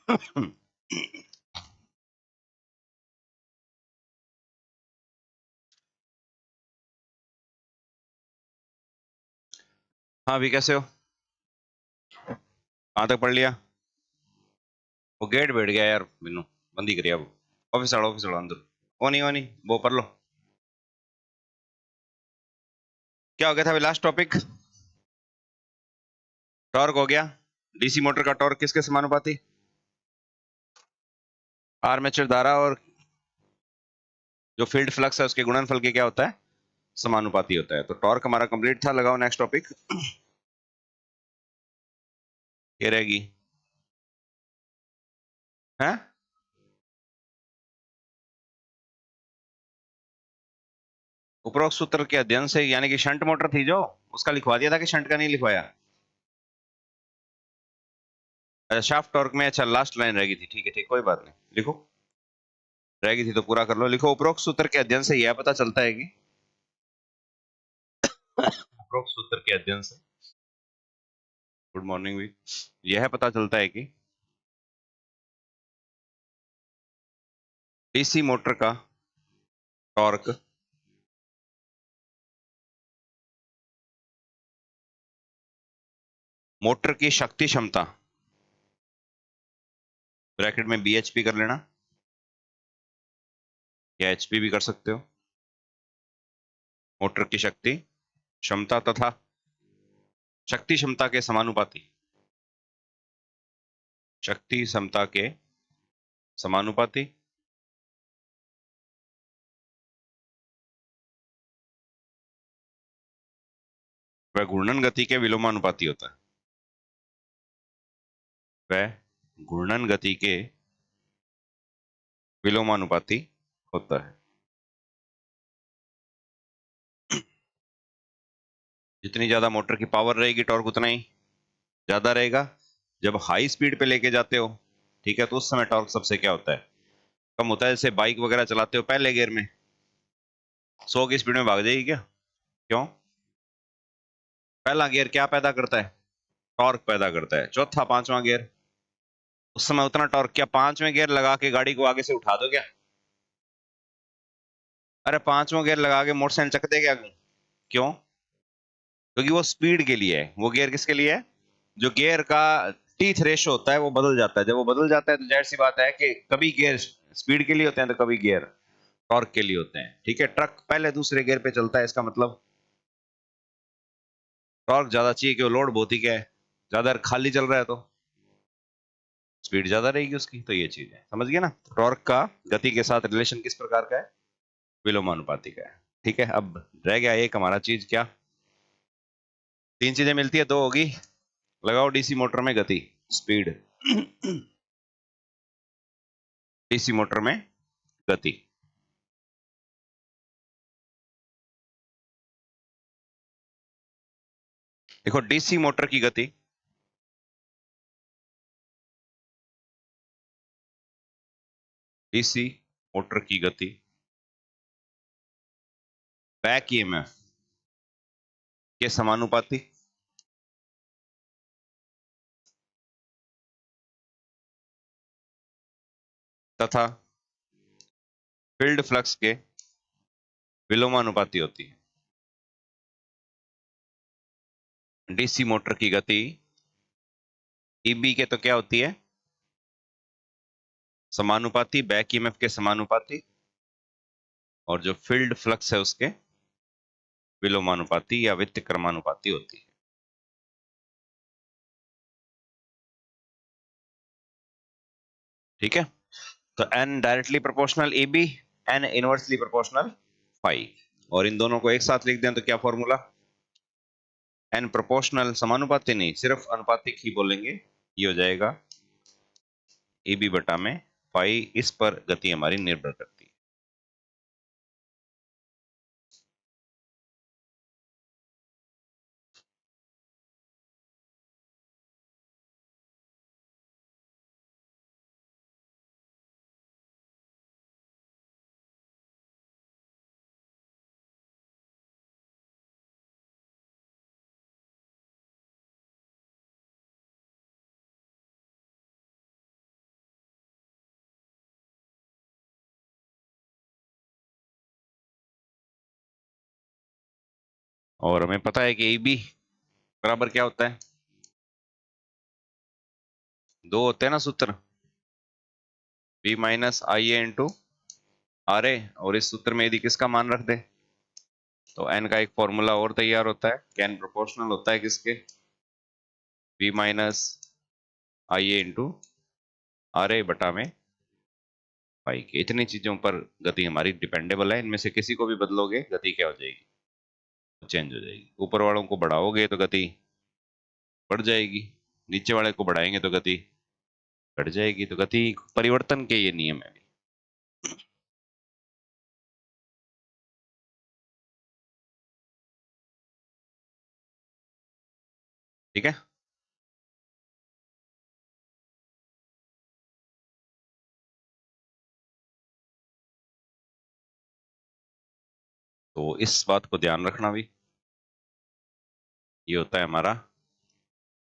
हाँ अभी कैसे हो? कहाँ तक पढ़ लिया? वो गेट बैठ गया यार बिन्नू। बंद ही करिया वो। ऑफिस वाला अंदर। ओ नहीं वो पढ़ लो। क्या हो गया था अभी लास्ट टॉपिक? टॉर्क हो गया। डीसी मोटर का टॉर्क किसके समानुपाती? आर्मेचर धारा और जो फील्ड फ्लक्स है उसके गुणनफल के क्या होता है? समानुपाती होता है। तो टॉर्क हमारा कंप्लीट था। लगाओ नेक्स्ट टॉपिक। ये रहेगी है। उपरोक्त सूत्र के अध्ययन से, यानी कि शंट मोटर थी जो, उसका लिखवा दिया था कि शंट का नहीं लिखवाया? अच्छा शाफ्ट टॉर्क में, अच्छा लास्ट लाइन रहेगी थी। ठीक है ठीक, कोई बात नहीं, लिखो। रहेगी थी तो पूरा कर लो। लिखो, उपरोक्त सूत्र के अध्ययन से यह पता चलता है कि उपरोक्त सूत्र के अध्ययन से, गुड मॉर्निंग भी, यह पता चलता है कि डीसी मोटर का टॉर्क मोटर की शक्ति क्षमता, ब्रैकेट में बीएचपी कर लेना, या एचपी भी कर सकते हो, मोटर की शक्ति क्षमता तथा शक्ति क्षमता के समानुपाती, शक्ति क्षमता के समानुपाती वह घूर्णन गति के विलोमानुपाती होता है। वह घूर्णन गति के विलोमानुपाती होता है। जितनी ज्यादा मोटर की पावर रहेगी टॉर्क उतना ही ज्यादा रहेगा। जब हाई स्पीड पे लेके जाते हो, ठीक है, तो उस समय टॉर्क सबसे क्या होता है? कम होता है। जैसे बाइक वगैरह चलाते हो पहले गियर में 100 की स्पीड में भाग जाएगी क्या? क्यों? पहला गियर क्या पैदा करता है? टॉर्क पैदा करता है। चौथा पांचवा गियर, उस समय उतना टॉर्क, क्या पांचवें गियर लगा के गाड़ी को आगे से उठा दो क्या? अरे पांचवा गियर लगा के मोटरसाइकिल चक दे क्या? क्यों? क्योंकि वो स्पीड के लिए है। वो गियर किसके लिए है? जो गियर का टीथ रेशो होता है वो बदल जाता है। जब वो बदल जाता है तो जाहिर सी बात है कि कभी गियर स्पीड के लिए होते हैं तो कभी गियर टॉर्क के लिए होते हैं। ठीक है, ट्रक पहले दूसरे गियर पे चलता है, इसका मतलब टॉर्क ज्यादा चाहिए, कि वो लोड बहुत ही क्या है, ज्यादा खाली चल रहा है तो स्पीड ज्यादा रहेगी उसकी। तो ये चीज है, समझ गए ना? टॉर्क का गति के साथ रिलेशन किस प्रकार का है? विलोमानुपाती का है। ठीक है, अब रह गया एक हमारा चीज, क्या? तीन चीजें मिलती है, दो होगी। लगाओ डीसी मोटर में गति, स्पीड। डीसी मोटर में गति। देखो डीसी मोटर की गति, डीसी मोटर की गति बैक ईएमएफ के समानुपाती तथा फील्ड फ्लक्स के विलोमानुपाती होती है। डीसी मोटर की गति ईबी के तो क्या होती है? समानुपाती, बैक ईएमएफ के समानुपाती, और जो फील्ड फ्लक्स है उसके विलोमानुपाती या व्यतिक्रमानुपाती होती है। ठीक है, तो n directly proportional a b, n inversely proportional phi, और इन दोनों को एक साथ लिख दें तो क्या फॉर्मूला? एन प्रोपोर्शनल, समानुपाती नहीं, सिर्फ अनुपातिक ही बोलेंगे। ये हो जाएगा ए बी बटा में फाई। इस पर गति हमारी निर्भर करती है। और हमें पता है कि AB बराबर क्या होता है, दो होते हैं ना सूत्र, B minus I A into R A, और इस सूत्र में यदि किसका मान रख दे तो n का एक फॉर्मूला और तैयार होता है कि n प्रोपोर्शनल होता है किसके, B minus I A into R A बटा में पाई के। इतनी चीजों पर गति हमारी डिपेंडेबल है, इनमें से किसी को भी बदलोगे गति क्या हो जाएगी, चेंज हो जाएगी। ऊपर वालों को बढ़ाओगे तो गति बढ़ जाएगी, नीचे वाले को बढ़ाएंगे तो गति घट जाएगी। तो गति परिवर्तन के ये नियम है। ठीक है, तो इस बात को ध्यान रखना भी, ये होता है हमारा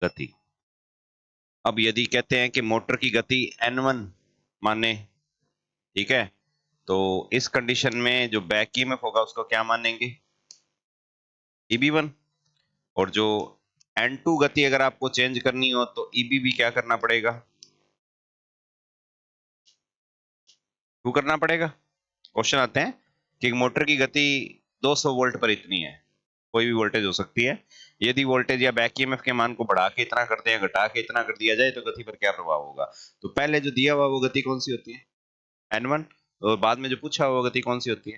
गति। अब यदि कहते हैं कि मोटर की गति n1 माने, ठीक है, तो इस कंडीशन में जो बैक ईएमएफ होगा उसको क्या मानेंगे, EB1। और जो N2 गति अगर आपको चेंज करनी हो तो EB भी क्या करना पड़ेगा, क्यों करना पड़ेगा। क्वेश्चन आते हैं कि मोटर की गति 200 वोल्ट पर इतनी है, कोई भी वोल्टेज हो सकती है, यदि वोल्टेज या बैक ईएमएफ के मान को बढ़ा के इतना करते हैं, घटा के इतना कर दिया जाए तो गति पर क्या प्रभाव होगा। तो पहले जो दिया हुआ वो गति कौन सी होती है, N1, और बाद में जो पूछा हुआ गति कौन सी होती है,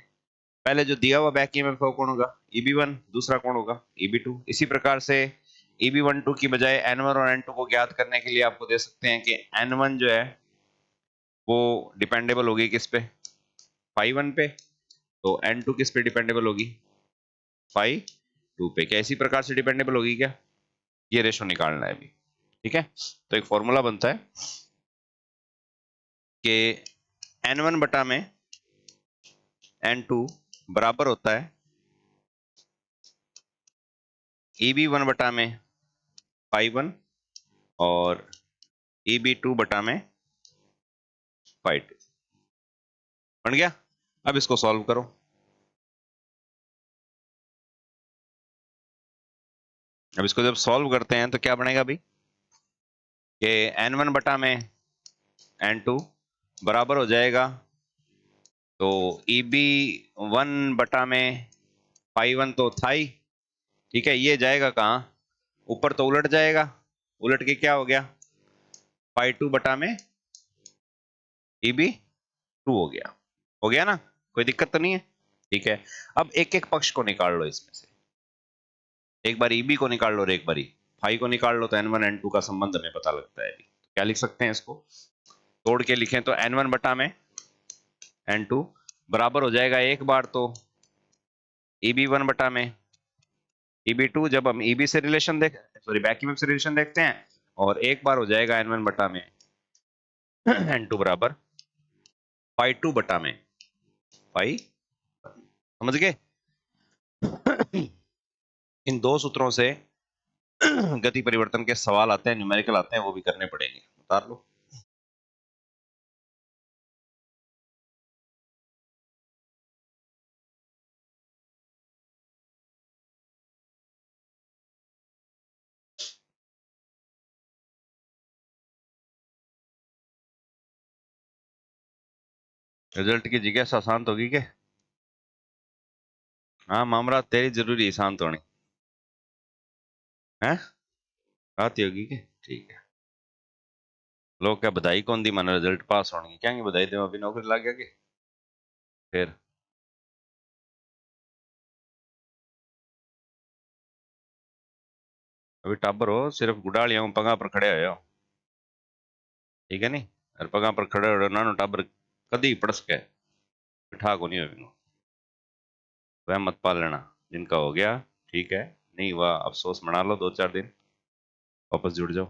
पहले जो दिया हुआ बैक ईएमएफ वो कौन होगा, EB1, दूसरा कौन होगा, EB2। इसी प्रकार से EB12 की बजाय N1 और N2 को ज्ञात करने के लिए आपको दे सकते हैं कि N1 जो है वो डिपेंडेबल होगी किस पे, फाई 1 पे, तो N2 किस पे डिपेंडेबल होगी, फाई 2 पे। क्या इसी प्रकार से डिपेंडेबल होगी क्या, ये रेशो निकालना है अभी। ठीक है, तो एक फॉर्मूला बनता है कि N1 बटा में N2 बराबर होता है EB1 बटा में फाई 1 और EB2 बटा में फाई 2। बन गया। अब इसको सॉल्व करो। अब इसको जब सॉल्व करते हैं तो क्या बनेगा भाई, कि N1 बटा में N2 बराबर हो जाएगा, तो EB1 बटा में फाई 1 तो था ही, ठीक है, ये जाएगा कहाँ, ऊपर तो उलट जाएगा, उलट के क्या हो गया, फाई 2 बटा में EB2 हो गया ना, कोई दिक्कत तो नहीं है। ठीक है, अब एक एक पक्ष को निकाल लो इसमें से, एक बार EB को निकाल लो और एक बार फाई को निकाल लो, तो N1 N2 का संबंध हमें पता लगता है। क्या लिख सकते हैं इसको, तोड़ के लिखें तो N1 बटा में N2 बराबर हो जाएगा, एक बार तो EB1 बटा में EB2, जब हम EB से रिलेशन देख, सॉरी बैक ईएमएफ से रिलेशन देखते हैं, और एक बार हो जाएगा N1 बटा में N2 बराबर फाई 2 बटा में फाई। समझ गए। इन दो सूत्रों से गति परिवर्तन के सवाल आते हैं, न्यूमेरिकल आते हैं, वो भी करने पड़ेंगे, उतार लो। रिजल्ट की जिज्ञासा शांत होगी के, हाँ मामरा तेरी जरूरी शांत होनी है, आती होगी के, ठीक है। लोग क्या बधाई कौन दी, माना रिजल्ट पास होने की, क्या बधाई दे अभी नौकरी लग गया के, फिर अभी टाबर हो, सिर्फ गुडालिया पगा पर खड़े हो, ठीक है नहीं, और पगा पर खड़े हो नानो टाबर कदी पड़ सके, बिठा को नहीं हो, वह मत पाल लेना, जिनका हो गया ठीक है, नहीं हुआ अफसोस मना लो, 2-4 दिन वापस जुड़ जाओ।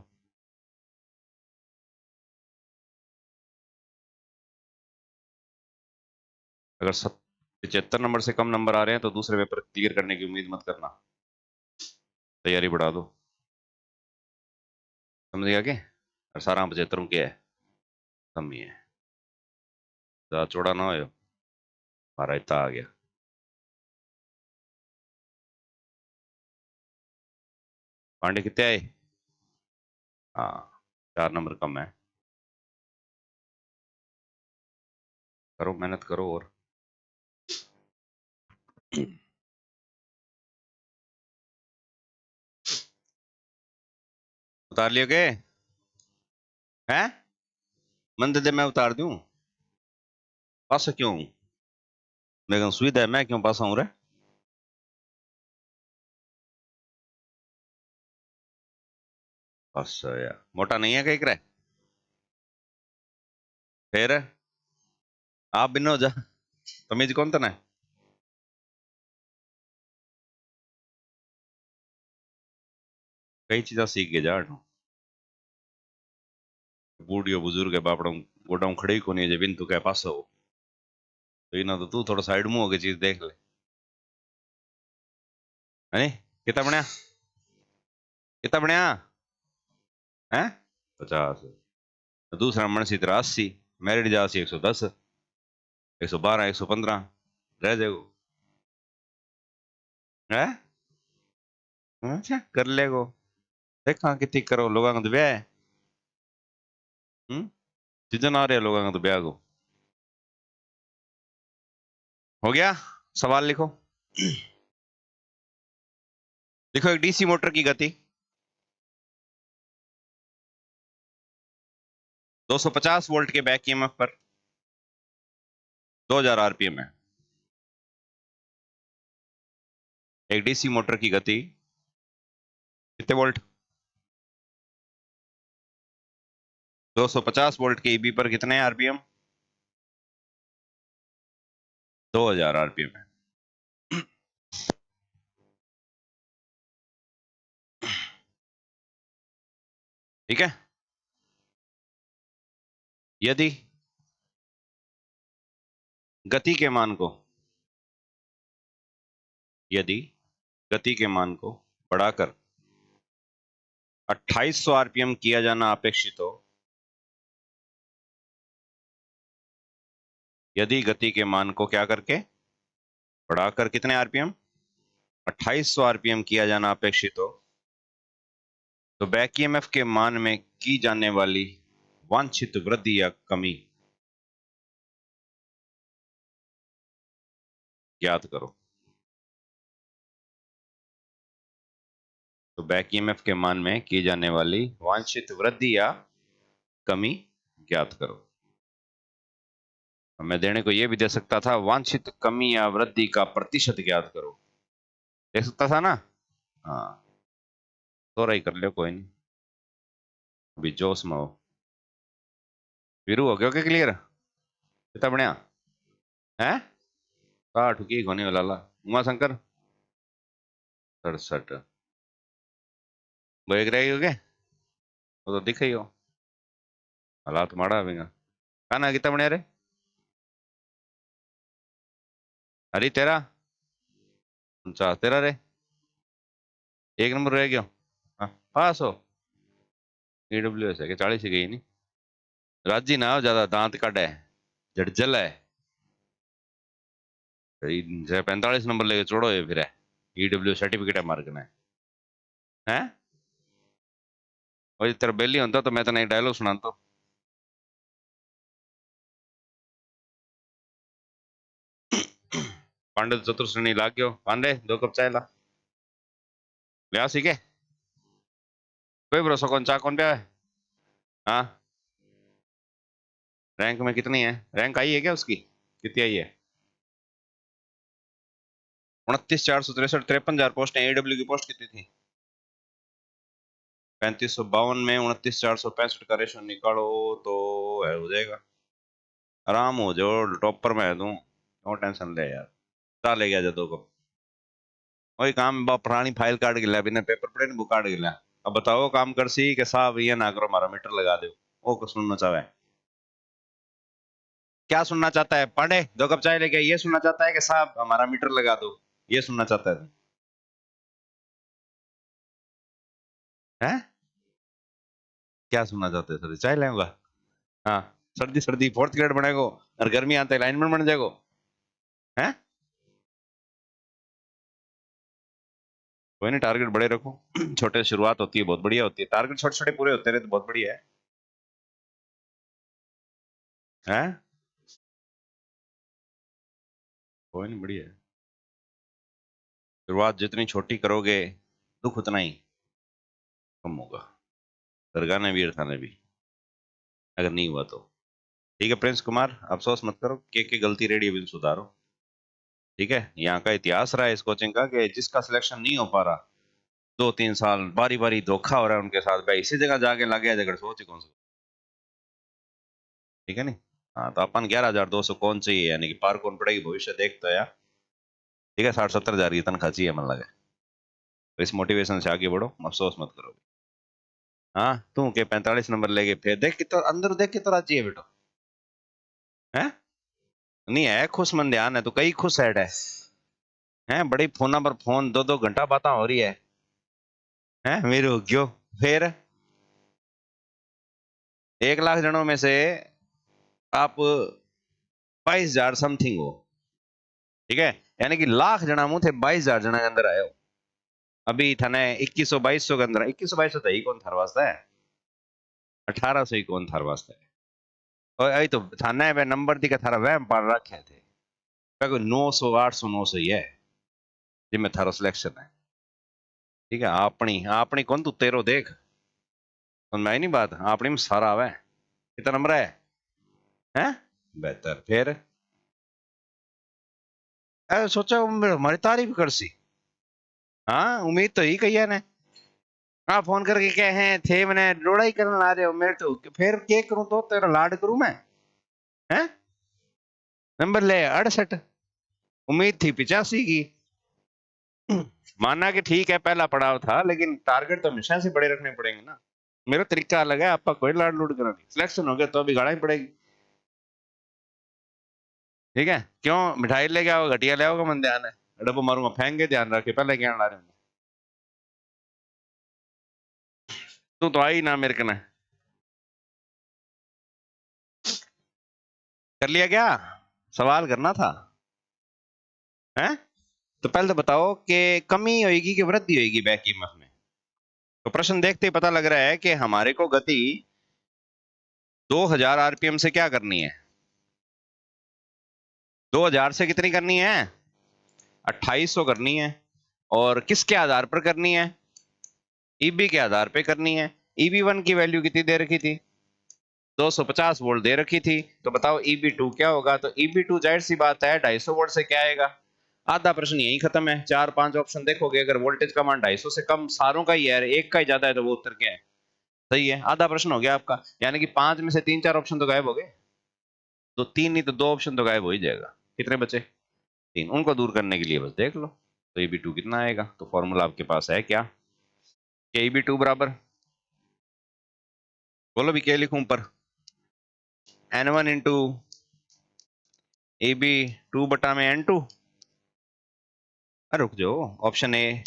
अगर 75 नंबर से कम नंबर आ रहे हैं तो दूसरे पेपर क्लियर करने की उम्मीद मत करना, तैयारी बढ़ा दो। समझ गया क्या, और 75 क्या है, कम ही है, ज़्यादा चौड़ा ना हो, हमारा इतना आ गया। पांडे कितने आए? हाँ 4 नंबर कम है। करो मेहनत करो और उतार लियो के हैं? मन दे दे मैं उतार दूं। पास क्यों? मैं कहूं सुविधा है, मैं क्यों पास आऊं रे? बस यार मोटा नहीं है कहीं करे। फिर आप बिनो जा तमीज कौन तना है? कई चीजा सीख के जा। बूढ़ियो बुजुर्ग है बापड़ा गोडाऊं खड़े ही कोनी जे बिन तू कह पास हो। तो इना तो तू थोड़ा साइड मुंह होके चीज देख ले है। कितना बनया? कितना बनया है? 50। दूसरा मनसी तेरा 80। मैरिड जासी 110, 112, 115 रह जाएगो है। अच्छा कर लेगो। देखा कितनी करो लोगों का तो ब्याह है। सीजन आ रहे लोगों का तो ब्याह को। हो गया। सवाल लिखो। लिखो एक डीसी मोटर की गति 250 वोल्ट के बैक ईएमएफ पर 2000 आरपीएम है। एक डीसी मोटर की गति कितने वोल्ट? 250 वोल्ट के ईबी पर कितने आरपीएम? 2000 आरपीएम है। ठीक है। यदि गति के मान को यदि गति के मान को बढ़ाकर 2800 आरपीएम किया जाना अपेक्षित हो। यदि गति के मान को क्या करके बढ़ाकर कितने आरपीएम 2800 आरपीएम किया जाना अपेक्षित हो तो बैक ईएमएफ के मान में की जाने वाली वांछित वृद्धि या कमी ज्ञात करो। तो बैक ईएमएफ के मान में की जाने वाली वांछित वृद्धि या कमी ज्ञात करो। मैं देने को यह भी दे सकता था वांछित कमी या वृद्धि का प्रतिशत ज्ञात करो। दे सकता था ना। हाँ थोड़ा ही कर लियो कोई नहीं। अभी जोश में हो। वीरू हो गया क्लियर? कितना बढ़िया है। 60 की होने वाला ला। उमा शंकर 67। वो एक रहेगी क्या? वो तो दिख ही हो। हालात माड़ा अभी खाना कितना बढ़िया रे। हरी तेरा 49 तेरा रे। एक नंबर रह गया। हाँ पास हो। ईडब्ल्यू एस है कि 40 ही गई नहीं। राजी ना हो ज्यादा दांत काटे जड़जल है। 45 नंबर लेके छोड़ो ये फिर है। ईडब्ल्यू सर्टिफिकेट है मार्ग ने है। और तेरा बेली होता तो मैं तेने एक डायलॉग सुनाता। पांडे चतुर्श्रेणी लाग गयो पांडे 2 कप चाय ला। ब्याह सीखे कोई भरोसा कौन चाह कौन ब्याह है। हाँ रैंक में कितनी है? रैंक आई है क्या उसकी? कितनी आई है? 29,463 53,000 पोस्ट है। एडब्ल्यू की पोस्ट कितनी थी? 3552 में 29,465 का रेशो निकालो तो है हो जाएगा। आराम हो जाओ टॉपर में है तू। नो टेंशन ले यार। चा ले गया जा 2 कप। वही काम पुरानी फाइल काट गिला बिना पेपर पड़े बुक काट गिला। अब बताओ काम कर सी के साहब ये ना करो हमारा मीटर लगा दो। ओ को सुनना चाहे। क्या सुनना चाहता है पांडे? 2 कप चाय लेके ये सुनना चाहता है कि साहब हमारा मीटर लगा दो। ये सुनना चाहता है? हैं? क्या सुनना चाहते हैं सर चाय लेगा? हाँ सर्दी सर्दी 4th ग्रेड बनेगो और गर्मी आते लाइनमैन बन जाएगो। हैं? कोई नहीं, टारगेट बड़े रखो। छोटे शुरुआत होती है, बहुत बढ़िया होती है। टारगेट छोटे छोटे पूरे होते रहे तो बहुत बढ़िया है। हैं? कोई नहीं, बढ़िया है। शुरुआत जितनी छोटी करोगे, दुख उतना ही कम होगा। दरगाह ने भी, अरथा ने भी, अगर नहीं हुआ तो। ठीक है प्रिंस कुमार, अफसोस मत करो, के गलती रेडी अभी सुधारो। ठीक है, यहाँ का इतिहास रहा है इस कोचिंग का कि जिसका सिलेक्शन नहीं हो पा रहा, 2-3 साल बारी बारी धोखा हो रहा है उनके साथ, भाई इसी जगह जाके लग गया झगड़, सोच कौन सा। ठीक है नहीं। हाँ, तो अपन 11,200 कौन चाहिए, यानी कि पार कौन पड़ेगी, भविष्य देखता है यार। ठीक है, 60-70 हजार की तनख्वाह चाहिए मन लगे। तो इस मोटिवेशन से आगे बढ़ो, अफसोस मत करो। हाँ, तू के 45 नंबर लेके फिर देख कि तो अंदर देख के तो राजी है बेटो। है? नहीं है खुश मन, ध्यान है तो कई खुश है बड़ी फोन पर फोन 2-2 घंटा बातें हो रही है मेरे क्यों। फिर 1 लाख जनों में से आप 22,000 समथिंग हो। ठीक है, यानी कि लाख जना मुंह थे, 22,000 जना के अंदर आए हो। अभी थाने 2100-2200 के अंदर, 2100-2200 तो ही कौन थार वास्ता है, 1800 ही कौन थार वास्ता है। और अभी तो थाने वे नंबर दी का थारा वहम पाल रखे थे, कोई 900 800 900 ही है जिनमें थारो सिलेक्शन है। ठीक है, अपनी अपनी कौन तू तेरो देख, समझ में आई नहीं बात, अपनी में सारा आवे। कितना नंबर है? बेहतर फिर। सोचा हमारी तारीफ कर सी। हाँ, उम्मीद तो ही कही है ने। हाँ, फोन करके कहे हैं थे मैंने लड़ाई करने आ रहे हो मेरे तो, फिर क्या करूं, तो तेरा लाड करूं मैं? हैं? नंबर ले 68, उम्मीद थी 85 की। माना कि ठीक है पहला पड़ाव था, लेकिन टारगेट तो हमेशा से बड़े रखने पड़ेंगे ना। मेरा तरीका अलग है, आपका कोई लाड लूट करा नहीं, सिलेक्शन हो गया तो अभी गाड़ा ही पड़ेगी। ठीक है, क्यों मिठाई लेके आओ, घटिया ले आओगे, मन ध्यान है। डब्बो मारूंगा फेंक के, ध्यान रखे पहले क्या ला रहे हो। तू तो आई ना मेरे कने। कर लिया क्या? सवाल करना था। हैं? तो पहले तो बताओ कि कमी होगी कि वृद्धि होगी बैक ईएमएफ में। तो प्रश्न देखते ही पता लग रहा है कि हमारे को गति 2000 आरपीएम से क्या करनी है। 2000 से कितनी करनी है? 2800 करनी है। और किसके आधार पर करनी है? ईबी के आधार पर करनी है। ईबी वन की वैल्यू कितनी दे रखी थी? 250 वोल्ट दे रखी थी। तो बताओ ईबी टू क्या होगा? तो ईबी टू जाहिर सी बात है 250 वोल्ट से क्या आएगा। आधा प्रश्न यही खत्म है। 4-5 ऑप्शन देखोगे, अगर वोल्टेज का मान 250 से कम सारों का ही है, एक का ही ज्यादा है, तो वो उत्तर क्या है? सही है, आधा प्रश्न हो गया आपका। यानी कि 5 में से 3-4 ऑप्शन तो गायब हो गए। तो 3 नहीं तो 2 ऑप्शन तो गायब हो ही जाएगा। कितने बचे? 3। उनको दूर करने के लिए बस देख लो। तो ईबी टू कितना आएगा, तो फॉर्मूला आपके पास है क्या? कि ईबी टू बराबर, बोलो भी क्या लिखूं ऊपर, N1 इंटू ईबी टू बटा में N2। रुक जाओ, option A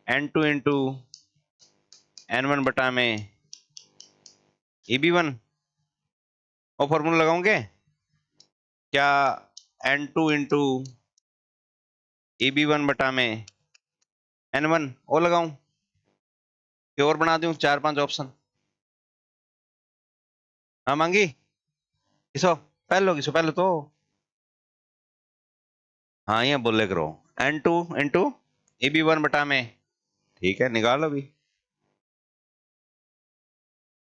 N2 into N1 बटा में EB1। और फॉर्मूला लगाओगे क्या? N2 इंटू EB1 बटा में N1 और लगाऊं कि और बना दूं 4-5 ऑप्शन? हाँ मांगी किसो, पहले तो हाँ ये बोले करो, N2 इंटू EB1 बटा में। ठीक है, निकालो भी।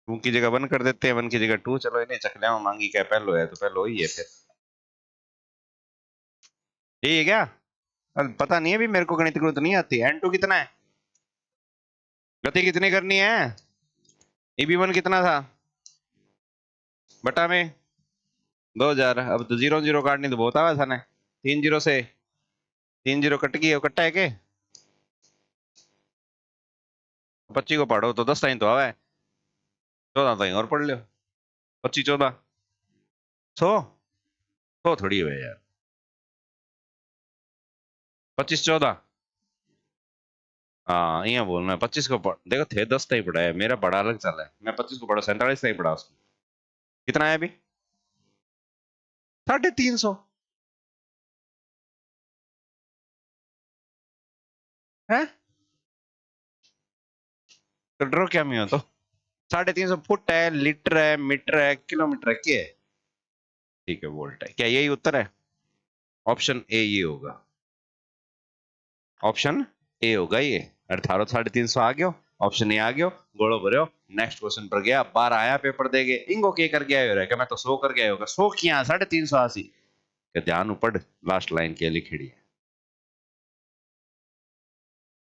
2 की जगह 1 कर देते हैं, 1 की जगह 2, चलो इन्हें चक लिया मांगी, क्या पहलो है तो पहलो ही है फिर। ठीक है क्या? पता नहीं है भी, मेरे को गणित गणित नहीं आती। N2 कितना है, गति कितनी करनी है, EB1 कितना था बटा में 2000। अब तो 0 0 काटनी तो बहुत आवा था ना। 3 0 से 3 0 कट गई, कट्टा है के 25 को पढ़ो तो 10 ताई तो आवा है, 14 ताई और पढ़ लो। 25 14 100, 100 थोड़ी है यार। 25 14, हाँ यहाँ बोलना है। 25 को पढ़ देखो, थे 10 ताई पढ़ा है, मेरा बड़ा अलग चला है। मैं 25 को पढ़ा, 47 ताई पढ़ा उसको। कितना है अभी? 350। है तो डरो क्या में हो तो 350 फुट है, लीटर है, मीटर है, किलोमीटर है, क्या है? ठीक है, वोल्ट है। क्या यही उत्तर है? ऑप्शन ए ये होगा, ऑप्शन ए होगा ये। 18,350 आ गयो, ऑप्शन ए आ गयो, गोड़ो भरो। नेक्स्ट क्वेश्चन पर गया, 12 आया पेपर देगे, इंगो के कर गया हो रहा मैं तो 100 कर गया होगा, 100 किया 350 के ध्यान ऊपर लास्ट लाइन के लिखी है।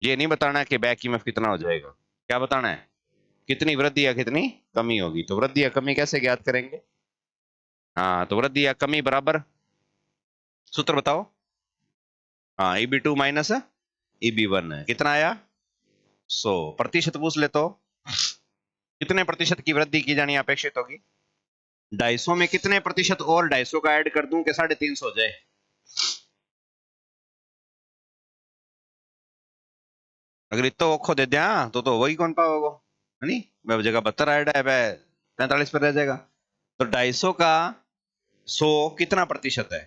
ये नहीं बताना कि बैक ईएमएफ कितना हो जाएगा, क्या बताना है? कितनी वृद्धि या कितनी कमी होगी। तो वृद्धि या कमी कैसे ज्ञात करेंगे? हाँ, तो वृद्धि या कमी बराबर, सूत्र बताओ। हाँ, EB2 माइनस EB1 है, कितना आया? 100। प्रतिशत पूछ ले तो कितने प्रतिशत की वृद्धि की जानी अपेक्षित होगी? 250 में कितने प्रतिशत और 250 का ऐड कर दूं कि 350 हो जाए? अगर इतना ओखो दे दिया तो वही कौन पाओगे, है नहीं? मैं जगह 72 ऐड है, 45 पर रह जाएगा। तो 250 का 100 कितना प्रतिशत है?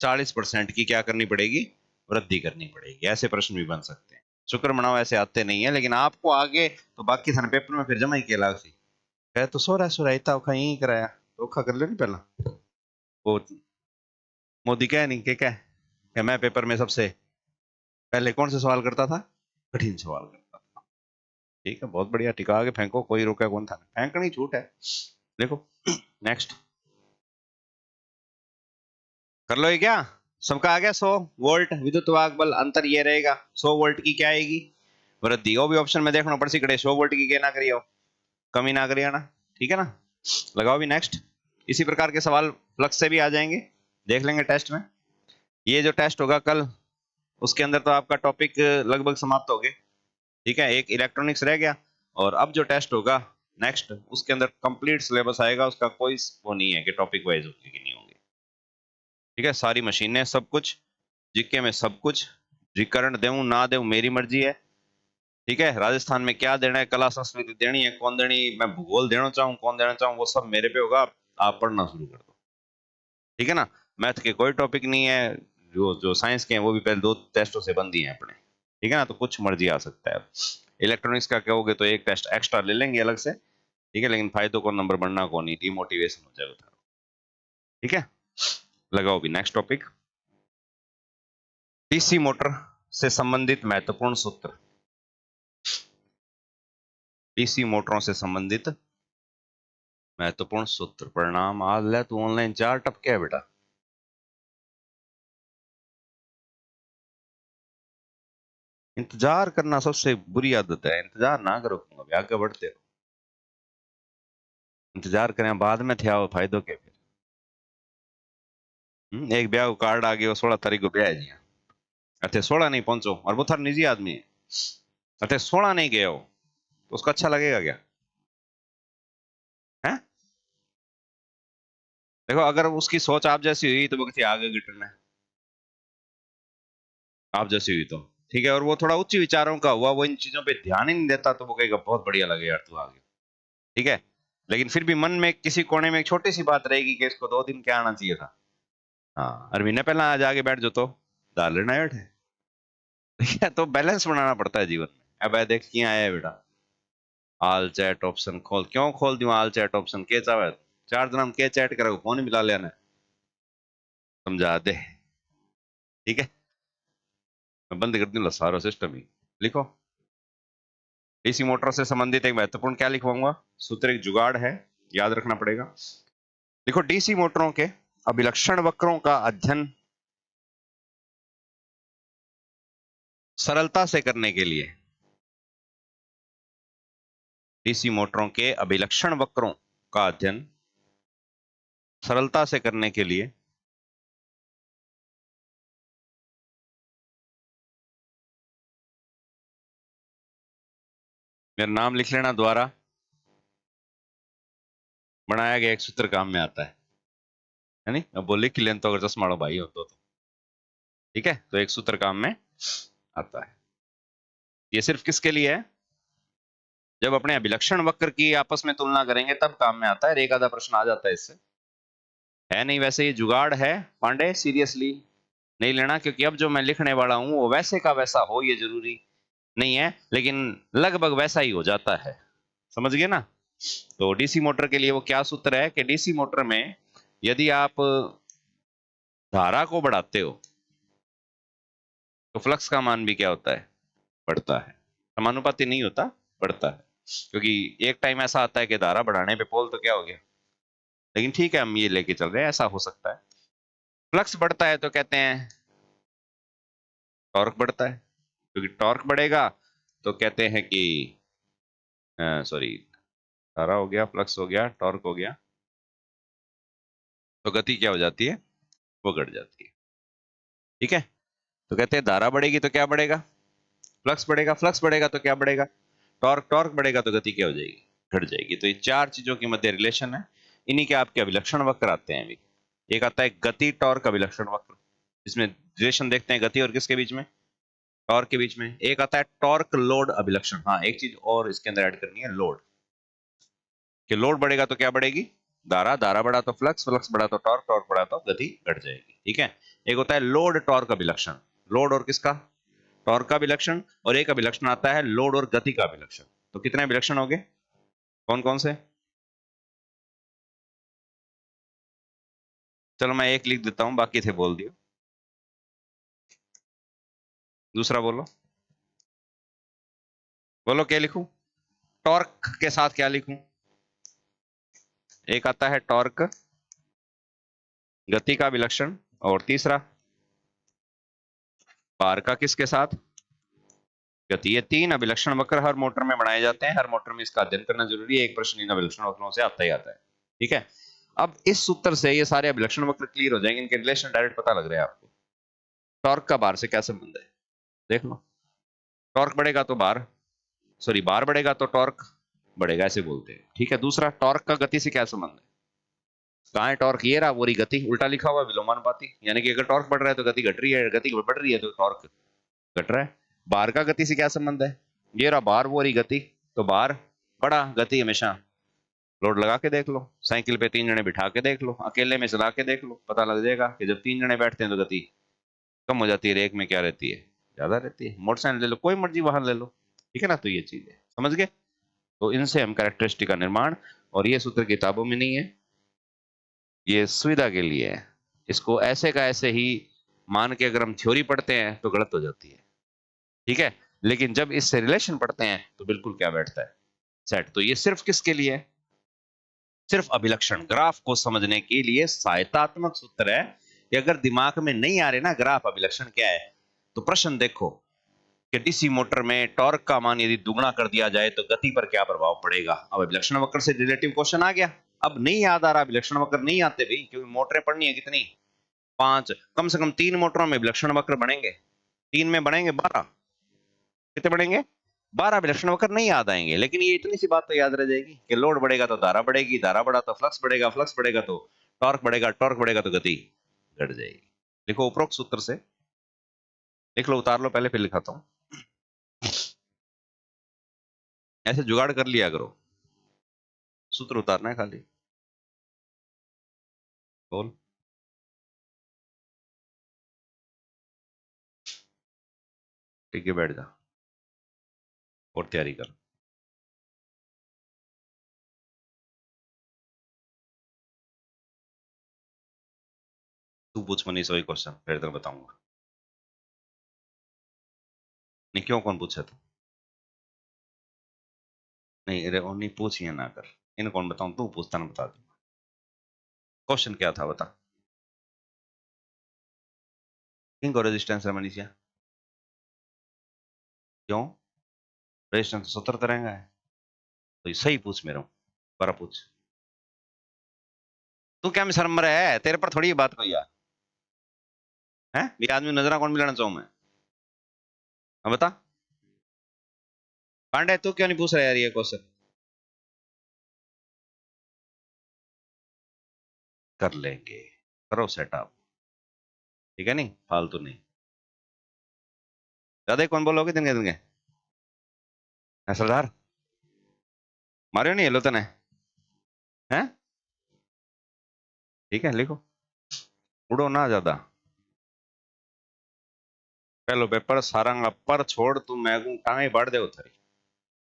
40% की क्या करनी पड़ेगी? वृद्धि करनी पड़ेगी। ऐसे प्रश्न भी बन सकते हैं। शुक्र मनाओ ऐसे आते नहीं है, लेकिन आपको आगे तो बाकी थाने पेपर में फिर जमा ही किया लाग सी कह तो सोरा इतना औखा ही कराया, तो औखा कर लो नहीं पहला। वो मोदी कह नहीं के क्या मैं पेपर में सबसे पहले कौन से सवाल करता था? कठिन सवाल करता था। ठीक है, बहुत बढ़िया, टिका के फेंको, कोई रोका कौन था? फेंकनी छूट है। देखो नेक्स्ट कर लो ये क्या, सबका आ गया। 100 वोल्ट विद्युत वाहक बल, अंतर ये रहेगा 100 वोल्ट की क्या आएगी? वृद्धि। वो भी ऑप्शन में देखना पड़ सकड़े 100 वोल्ट की क्या ना करियो, कमी ना करिए ना। ठीक है ना, लगाओ भी नेक्स्ट। इसी प्रकार के सवाल फ्लक्स से भी आ जाएंगे, देख लेंगे टेस्ट में। ये जो टेस्ट होगा कल, उसके अंदर तो आपका टॉपिक लगभग समाप्त हो गए। ठीक है, एक इलेक्ट्रॉनिक्स रह गया, और अब जो टेस्ट होगा नेक्स्ट, उसके अंदर कंप्लीट सिलेबस आएगा, उसका कोई वो नहीं है कि टॉपिक वाइज होगी कि नहीं होगी। ठीक है, सारी मशीनें सब कुछ, जीके में सब कुछ, जीकरण देऊं ना देऊं मेरी मर्जी है। ठीक है, राजस्थान में क्या देना है, कला संस्कृति देनी है, कौन देनी, मैं भूगोल देना चाहूँ, कौन देना चाहूँ, वो सब मेरे पे होगा। आप पढ़ना शुरू कर दो। ठीक है ना, मैथ के कोई टॉपिक नहीं है, जो जो साइंस के हैं वो भी पहले 2 टेस्टों से बंद ही है अपने। ठीक है ना, तो कुछ मर्जी आ सकता है। इलेक्ट्रॉनिक्स का कहोगे तो एक टेस्ट एक्स्ट्रा ले लेंगे अलग से। ठीक है, लेकिन फायदों को नंबर बढ़ना को नहीं, डिमोटिवेशन हो जाएगा। ठीक है, लगाओ भी नेक्स्ट टॉपिक, डीसी मोटर से संबंधित महत्वपूर्ण सूत्र। डीसी मोटरों से संबंधित महत्वपूर्ण सूत्र। परिणाम आ ले तू ऑनलाइन 4 टपके है बेटा। इंतजार करना सबसे बुरी आदत है, इंतजार ना करो, आगे बढ़ते रहो। इंतजार करें बाद में थे आओ फायदों के फिर। एक ब्याह को कार्ड आ गया, 16 तारीख को ब्याह है जी, अथे 16 नहीं पहुंचो और वो थार निजी आदमी है, अथे 16 नहीं गए हो, तो उसको अच्छा लगेगा क्या? है, देखो अगर उसकी सोच आप जैसी हुई तो वो किसी आगे गिटन है, आप जैसी हुई तो ठीक है, और वो थोड़ा उच्च विचारों का हुआ, वो इन चीजों पे ध्यान ही नहीं देता, तो वो कहेगा बहुत बढ़िया लगे यार तू आ गया। ठीक है, लेकिन फिर भी मन में किसी कोने में एक छोटी सी बात रहेगी कि इसको 2 दिन क्या आना चाहिए था। हाँ, और महीने पहला आज आगे बैठ जो तो दाल लेना बैठे। ठीक है, तो बैलेंस बनाना पड़ता है जीवन में। अब देख किया आया है बेटा, आल चैट ऑप्शन खोल, क्यों खोल दूं आल चैट ऑप्शन, के चाहे 4 दिन हम के चैट करो, फोन ही मिला लेना, समझा दे। ठीक है, मैं बंद कर दूं सारा सिस्टम ही। लिखो, डीसी मोटर से संबंधित एक महत्वपूर्ण क्या लिखवाऊंगा, सूत्र एक जुगाड़ है, याद रखना पड़ेगा। देखो, डीसी मोटरों के अभिलक्षण वक्रों का अध्ययन सरलता से करने के लिए, डीसी मोटरों के अभिलक्षण वक्रों का अध्ययन सरलता से करने के लिए मेरा नाम लिख लेना द्वारा बनाया गया एक सूत्र काम में आता है नहीं? अब बोले कि लेन तो अगर चश्मा वाला भाई हो तो ठीक है, तो एक सूत्र काम में आता है। ये सिर्फ किसके लिए है? जब अपने अभिलक्षण वक्र की आपस में तुलना करेंगे तब काम में आता है। एक आधा प्रश्न आ जाता है इससे, है नहीं वैसे ये जुगाड़ है पांडे, सीरियसली नहीं लेना, क्योंकि अब जो मैं लिखने वाला हूं वो वैसे का वैसा हो ये जरूरी नहीं है, लेकिन लगभग वैसा ही हो जाता है। समझ गए ना? तो डीसी मोटर के लिए वो क्या सूत्र है कि डीसी मोटर में यदि आप धारा को बढ़ाते हो तो फ्लक्स का मान भी क्या होता है? बढ़ता है। समानुपाती नहीं होता, बढ़ता है। क्योंकि एक टाइम ऐसा आता है कि धारा बढ़ाने पे पोल तो क्या हो गया, लेकिन ठीक है हम ये लेके चल रहे हैं, ऐसा हो सकता है। फ्लक्स बढ़ता है तो कहते हैं टॉर्क बढ़ता है, क्योंकि टॉर्क बढ़ेगा तो कहते हैं कि सॉरी, धारा हो गया, फ्लक्स हो गया, टॉर्क हो गया, तो गति क्या हो जाती है? वो घट जाती है। ठीक है, तो कहते हैं धारा बढ़ेगी तो क्या बढ़ेगा? फ्लक्स बढ़ेगा, फ्लक्स बढ़ेगा तो क्या बढ़ेगा? टॉर्क, टॉर्क बढ़ेगा तो गति क्या हो जाएगी? घट जाएगी। तो ये चार चीजों के मध्य रिलेशन है। इन्हीं के आपके अभिलक्षण वक्र आते हैं अभी। एक आता है गति टॉर्क अभिलक्षण वक्र, इसमें रिलेशन देखते हैं गति और किसके बीच में? टॉर्क के बीच में। एक आता है टॉर्क लोड अभिलक्षण। हाँ, एक चीज और इसके अंदर ऐड करनी है, लोड। कि लोड बढ़ेगा तो क्या बढ़ेगी? धारा, धारा बढ़ा तो फ्लक्स, फ्लक्स बढ़ा तो टॉर्क, टॉर्क बढ़ा तो गति घट जाएगी। ठीक है। एक होता है लोड टॉर्क अभिलक्षण, लोड और किसका? टॉर्क का अभिलक्षण। और एक अभिलक्षण आता है लोड और गति का अभिलक्षण। तो कितने अभिलक्षण हो गए? कौन कौन से? चलो मैं एक लिख देता हूं, बाकी थे बोल दियो। दूसरा बोलो, बोलो क्या लिखूं? टॉर्क के साथ क्या लिखूं? एक आता है टॉर्क गति का अभिलक्षण, और तीसरा बार का किसके साथ? गति। ये तीन अभिलक्षण वक्र हर मोटर में बनाए जाते हैं, हर मोटर में इसका अध्ययन करना जरूरी है। एक प्रश्न इन अभिलक्षण वक्रों से आता ही आता है। ठीक है। अब इस सूत्र से ये सारे अभिलक्षण वक्र क्लियर हो जाएंगे, इनके रिलेशन डायरेक्ट पता लग रहे हैं आपको। टॉर्क का बार से क्या संबंध है? देख लो। टॉर्क बढ़ेगा तो बार, सॉरी बार बढ़ेगा तो टॉर्क बढ़ेगा, ऐसे बोलते हैं। ठीक है। दूसरा, टॉर्क का गति से क्या संबंध है? कहाँ है टॉर्क? ये रहा, वो रही गति, उल्टा लिखा हुआ विलोमानुपाती। यानी कि अगर टॉर्क बढ़ रहा है तो गति घट रही है, गति बढ़ रही है तो टॉर्क घट रहा है। बार का गति से क्या संबंध है? ये रहा बार, वो रही गति। तो बार बड़ा, गति हमेशा। लोड लगा के देख लो, साइकिल पे तीन जने बिठा के देख लो, अकेले में चला के देख लो, पता लग जाएगा कि जब तीन जने बैठते हैं तो गति कम हो जाती है, एक में क्या रहती है? ज्यादा रहती है। मोटरसाइकिल ले लो, कोई मर्जी वाहन ले लो। ठीक है ना? तो ये चीज है, समझ गए? तो इनसे हम कैरेक्टरिस्टिक का निर्माण, और ये सूत्र किताबों में नहीं है, ये सुविधा के लिए है। इसको ऐसे का ऐसे ही मान के अगर हम थ्योरी पढ़ते हैं तो गलत हो जाती है। ठीक है। लेकिन जब इससे रिलेशन पढ़ते हैं तो बिल्कुल क्या बैठता है? सेट। तो ये सिर्फ किसके लिए है? सिर्फ अभिलक्षण ग्राफ को समझने के लिए सहायतात्मक सूत्र है, कि अगर दिमाग में नहीं आ रहे ना ग्राफ अभिलक्षण क्या है, तो प्रश्न देखो कि डीसी मोटर में टॉर्क का मान यदि दुगना कर दिया जाए तो गति पर क्या प्रभाव पड़ेगा। अब अभिलक्षण वक्र से रिलेटिव क्वेश्चन आ गया। अब नहीं याद आ रहा, अभिलक्षण वक्र नहीं आते भाई, क्योंकि मोटरें पढ़नी है कितनी? पांच। कम से कम तीन मोटरों में अभिलक्षण वक्र बनेंगे, तीन में बनेंगे 12। कितने बनेंगे? 12 अभिलक्षण वक्र नहीं याद आएंगे, लेकिन ये इतनी सी बात तो याद रह जाएगी कि लोड बढ़ेगा तो धारा बढ़ेगी, धारा बढ़ा तो फ्लक्स बढ़ेगा, फ्लक्स बढ़ेगा तो टॉर्क बढ़ेगा, टॉर्क बढ़ेगा तो गति घट जाएगी। लिखो उपरोक्त सूत्र से, लिख लो, उतार लो पहले, फिर लिखाता हूं। ऐसे जुगाड़ कर लिया करो, सूत्र उतारना है खाली। बोल। ठीक है, बैठ जा और तैयारी कर। तू पूछ मनीष वही क्वेश्चन, फिर तेरे बताऊंगा। नहीं, क्यों, कौन पूछा तू? नहीं, अरे नहीं पूछ, ये ना कर। इन कौन बताऊं, तू पूछता ना, बता दूंगा। क्वेश्चन क्या था बता। किंग को रेजिस्टेंस है मनीषा? क्यों? रेजिस्टेंस तो 70 तरह का है। तो ये सही पूछ मेरे को, बड़ा पूछ। तू क्या शर्म है, तेरे पर थोड़ी ये बात कोई यार है। ये आदमी नजरा कौन मिलाना चाहूं मैं? हाँ बता। पांडे तू क्यों नहीं पूछ रहा यार ये क्वेश्चन? कर लेंगे, करो सेटअप। ठीक है, नहीं फालतू नहीं। ज्यादा ही कौन बोलोगे दिन के दिन के? हाँ, सरदार मारियो नहीं हेलो तने हैं? ठीक है, लिखो। उड़ो ना ज्यादा। पहलो पेपर सारंगा पर छोड़ तू मैं को टांगे बाढ़ दे थारी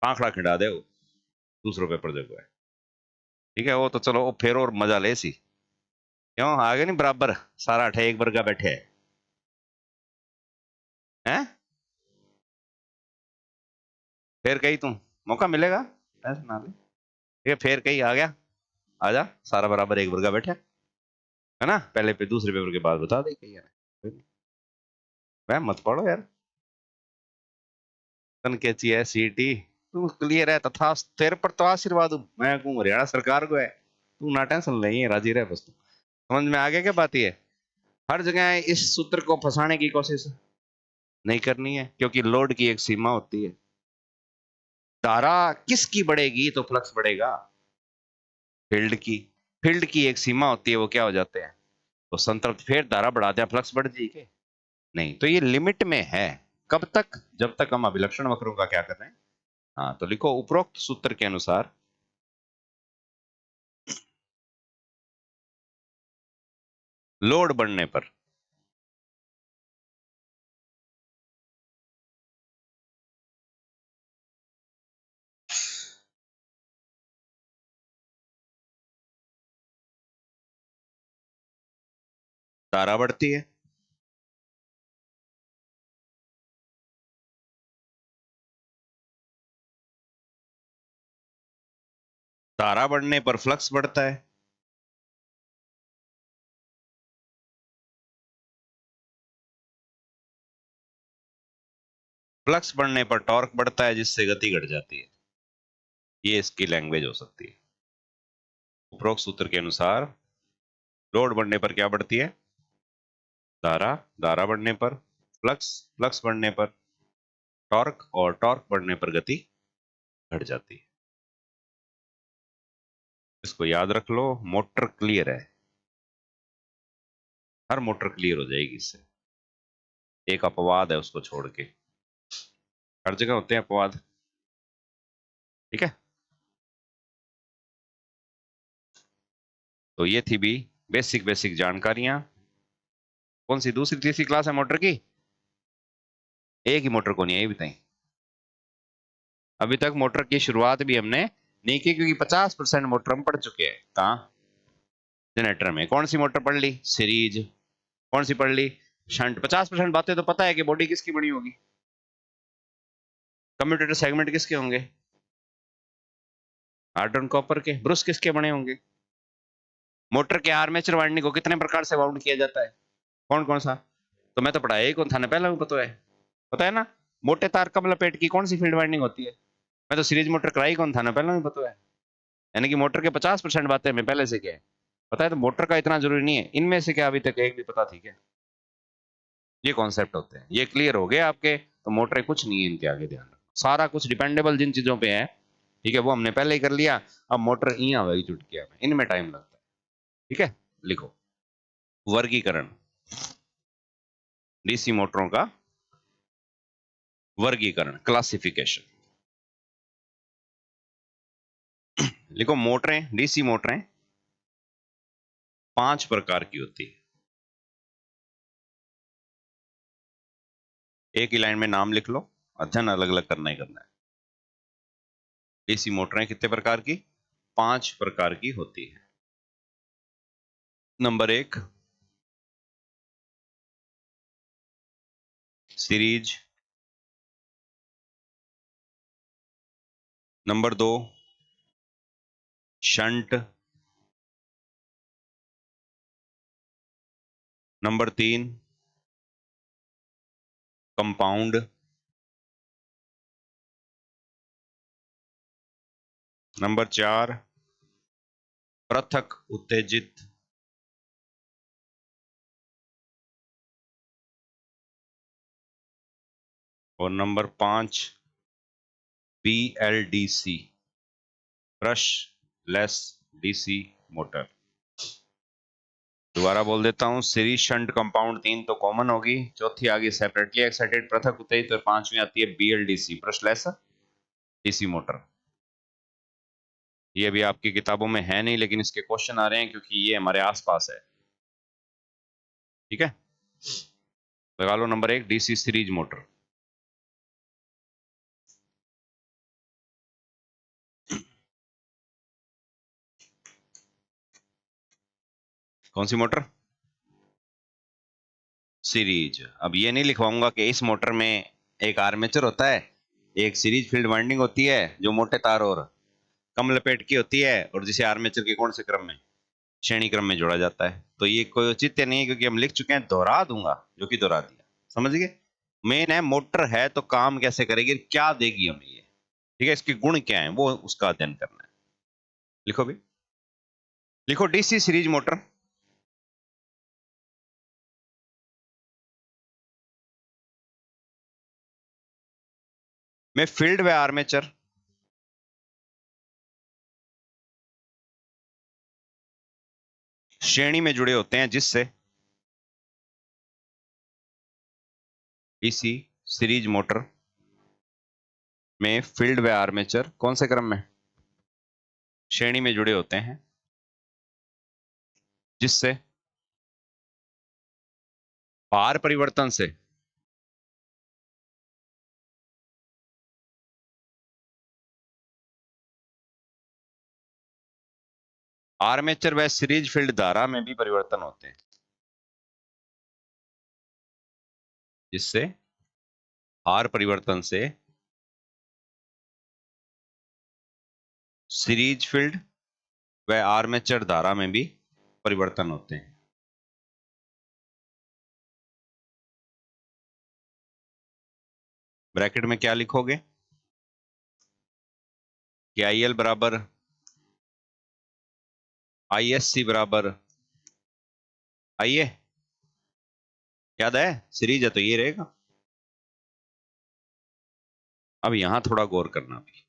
आंखड़ा खिंडा दे दूसरो पेपर देखो है ठीक है वो तो चलो वो फिर और मजा ले सी क्यों आगे नहीं बराबर सारा अठे एक वर्गा बैठे हैं फिर कहीं तू मौका मिलेगा टेंशन ना ले ये फिर कहीं आ गया आजा सारा बराबर एक वर्गा बैठे है ना पहले पे दूसरे पेपर के बाद बता दे कहीं है मैं मत पढ़ो यार तन के चाहिए सीटी तू क्लियर है तथा तेरे पर तो आशीर्वाद हूं मैं कहूँ हरियाणा सरकार को है तू ना टेंशन नहीं राजी रहे बस तू समझ में आ गया क्या बात ये हर जगह इस सूत्र को फंसाने की कोशिश नहीं करनी है क्योंकि लोड की एक सीमा होती है धारा किसकी बढ़ेगी तो फ्लक्स बढ़ेगा फील्ड की फील्ड की एक सीमा होती है वो क्या हो जाते हैं तो संतृप्त फिर धारा बढ़ाते हैं फ्लक्स बढ़ जाएगी के नहीं तो ये लिमिट में है कब तक जब तक हम अभिलक्षण वक्रों का क्या कर रहे हैं हाँ तो लिखो उपरोक्त सूत्र के अनुसार लोड बढ़ने पर धारा बढ़ती है धारा बढ़ने पर फ्लक्स बढ़ता है फ्लक्स बढ़ने पर टॉर्क बढ़ता है जिससे गति घट जाती है ये इसकी लैंग्वेज हो सकती है उपरोक्त सूत्र के अनुसार लोड बढ़ने पर क्या बढ़ती है धारा धारा बढ़ने पर फ्लक्स फ्लक्स बढ़ने पर टॉर्क और टॉर्क बढ़ने पर गति घट जाती है इसको याद रख लो मोटर क्लियर है हर मोटर क्लियर हो जाएगी इससे एक अपवाद है उसको छोड़ के हर जगह होते हैं अपवाद ठीक है तो ये थी भी बेसिक बेसिक जानकारियां कौन सी दूसरी तीसरी क्लास है मोटर की एक ही मोटर को नहीं आई बताई अभी तक मोटर की शुरुआत भी हमने नहीं की क्योंकि 50% मोटर हम पढ़ चुके हैं कहाँ जनरेटर में कौन सी मोटर पढ़ ली सीरीज कौन सी पढ़ ली शंट 50% बातें तो पता है कि बॉडी किसकी बनी होगी कम्यूटेटर सेगमेंट किसके होंगे आयरन कॉपर के ब्रुश किसके बने होंगे मोटर के आर्मेचर वाइंडिंग को कितने प्रकार से वाउंड किया जाता है कौन कौन सा तो मैं तो पढ़ाया ही कौन था ना पहले भी पता है ना मोटे तार कब लपेट की कौन सी फील्ड वाइंडिंग होती है मैं तो सीरीज मोटर कराई कौन था ना पहले भी पता है यानी कि मोटर के 50% बातें मैं पहले से क्या है पता है तो मोटर का इतना जरूरी नहीं है इनमें से क्या अभी तक एक भी पता थी क्या ये कॉन्सेप्ट होते हैं ये क्लियर हो गए आपके तो मोटर कुछ नहीं है इनके आगे ध्यान रखो सारा कुछ डिपेंडेबल जिन चीजों पे है ठीक है वो हमने पहले ही कर लिया अब मोटर यहाँ वही जुट गया इनमें टाइम लगता है ठीक है लिखो वर्गीकरण डीसी मोटरों का वर्गीकरण क्लासिफिकेशन लिखो मोटरें डीसी मोटरें 5 प्रकार की होती है एक ही लाइन में नाम लिख लो अध्ययन अलग अलग करना ही करना है डीसी मोटरें कितने प्रकार की 5 प्रकार की होती है number 1 series number 2 shunt number 3 compound number 4 पृथक उत्तेजित और number 5 BLDC brush less DC motor दोबारा बोल देता हूं सीरीज शंट कंपाउंड 3 तो कॉमन होगी चौथी आ गई सेपरेटली एक्साइटेड पृथक उत्तेजित और 5वीं आती है BLDC ब्रशलेस डीसी मोटर ये भी आपकी किताबों में है नहीं लेकिन इसके क्वेश्चन आ रहे हैं क्योंकि ये हमारे आसपास है ठीक है लगा लो नंबर 1 डीसी सीरीज मोटर। कौन सी मोटर? सीरीज। अब ये नहीं लिखवाऊंगा कि इस मोटर में एक आर्मेचर होता है, एक सीरीज फील्ड वाइंडिंग होती है जो मोटे तार और कम लपेट की होती है, और जिसे आर्मेचर के कौन से क्रम में, श्रेणी क्रम में जोड़ा जाता है। तो ये कोई औचित्य नहीं है क्योंकि हम लिख चुके हैं, दोहरा दूंगा, जो कि दोहरा दिया। समझ गए? मेन है मोटर है तो काम कैसे करेगी, क्या देगी हमें ये, ठीक है, इसके गुण क्या है वो उसका अध्ययन करना है। लिखो भी, लिखो डीसी सीरीज मोटर में फील्ड व आर्मेचर श्रेणी में जुड़े होते हैं, जिससे डीसी सीरीज मोटर में फील्ड व आर्मेचर कौन से क्रम में, श्रेणी में जुड़े होते हैं, जिससे भार परिवर्तन से आर्मेचर व सीरीज फील्ड धारा में भी परिवर्तन होते हैं, जिससे भार परिवर्तन से सीरीज फील्ड व आर्मेचर धारा में भी परिवर्तन होते हैं। ब्रैकेट में क्या लिखोगे कि आई एल बराबर आई एस सी बराबर आई ए, याद है सीरीज है तो ये रहेगा। अब यहां थोड़ा गौर करना भी,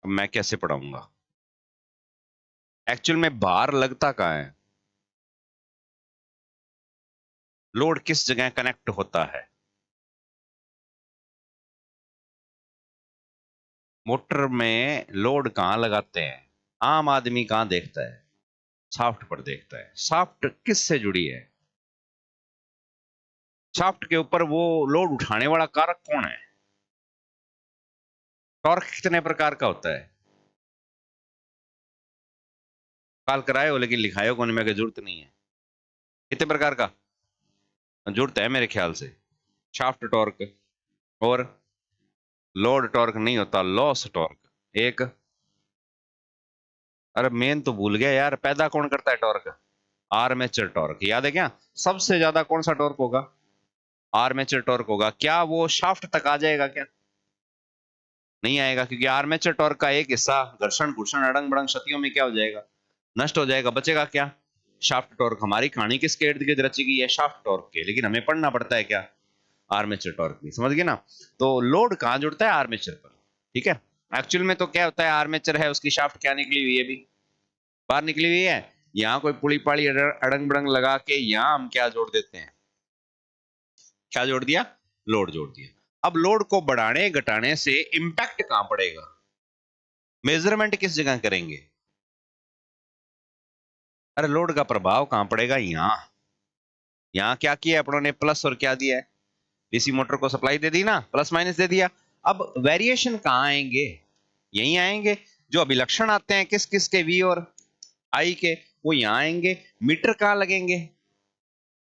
अब मैं कैसे पढ़ाऊंगा, एक्चुअल में भार लगता कहाँ है, लोड किस जगह कनेक्ट होता है, मोटर में लोड कहां लगाते हैं, आम आदमी कहां देखता है, शाफ्ट पर देखता है। शाफ्ट किस से जुड़ी है, शाफ्ट के ऊपर वो लोड उठाने वाला कारक कौन है, टॉर्क कितने प्रकार का होता है, काल कराए हो लेकिन लिखाए हो कोने में की जरूरत नहीं है, कितने प्रकार का जरूरत है मेरे ख्याल से, शाफ्ट टॉर्क और लोड टॉर्क नहीं होता, लॉस टॉर्क एक। अरे मेन तो भूल गया यार, पैदा कौन करता है टॉर्क, आर्मेचर टॉर्क, याद है क्या? सबसे ज्यादा कौन सा टॉर्क होगा, आर्मेचर टॉर्क होगा। क्या वो शाफ्ट तक आ जाएगा क्या? नहीं आएगा, क्योंकि आर्मेचर टॉर्क का एक हिस्सा घर्षण घुर्षण अड़ंग बड़ंग क्षतियों में क्या हो जाएगा, नष्ट हो जाएगा। बचेगा क्या, शाफ्ट टॉर्क। हमारी कहानी किसके इर्द गिर्द रची गई है, शाफ्ट टॉर्क के, लेकिन हमें पढ़ना पड़ता है क्या, आर्मेचर टॉर्क भी। समझ गए ना? तो लोड कहां जुड़ता है, आर्मेचर पर, ठीक है। एक्चुअल में तो क्या होता है, आर्मेचर है, उसकी शाफ्ट क्या निकली हुई है, भी बाहर निकली हुई है। यहाँ कोई पुड़ी पाड़ी अड़ंग बड़ंग लगा के यहाँ हम क्या जोड़ देते हैं, क्या जोड़ दिया, लोड जोड़ दिया। अब लोड को बढ़ाने घटाने से इंपैक्ट कहां पड़ेगा, मेजरमेंट किस जगह करेंगे, अरे लोड का प्रभाव कहां पड़ेगा, यहाँ। यहाँ क्या किया अपनों ने, प्लस और क्या दिया है, डीसी मोटर को सप्लाई दे दी ना, प्लस माइनस दे दिया। अब वेरिएशन कहां आएंगे, यहीं आएंगे। जो अभिलक्षण आते हैं किस किस के, वी और आई के, वो यहाँ आएंगे। मीटर कहां लगेंगे,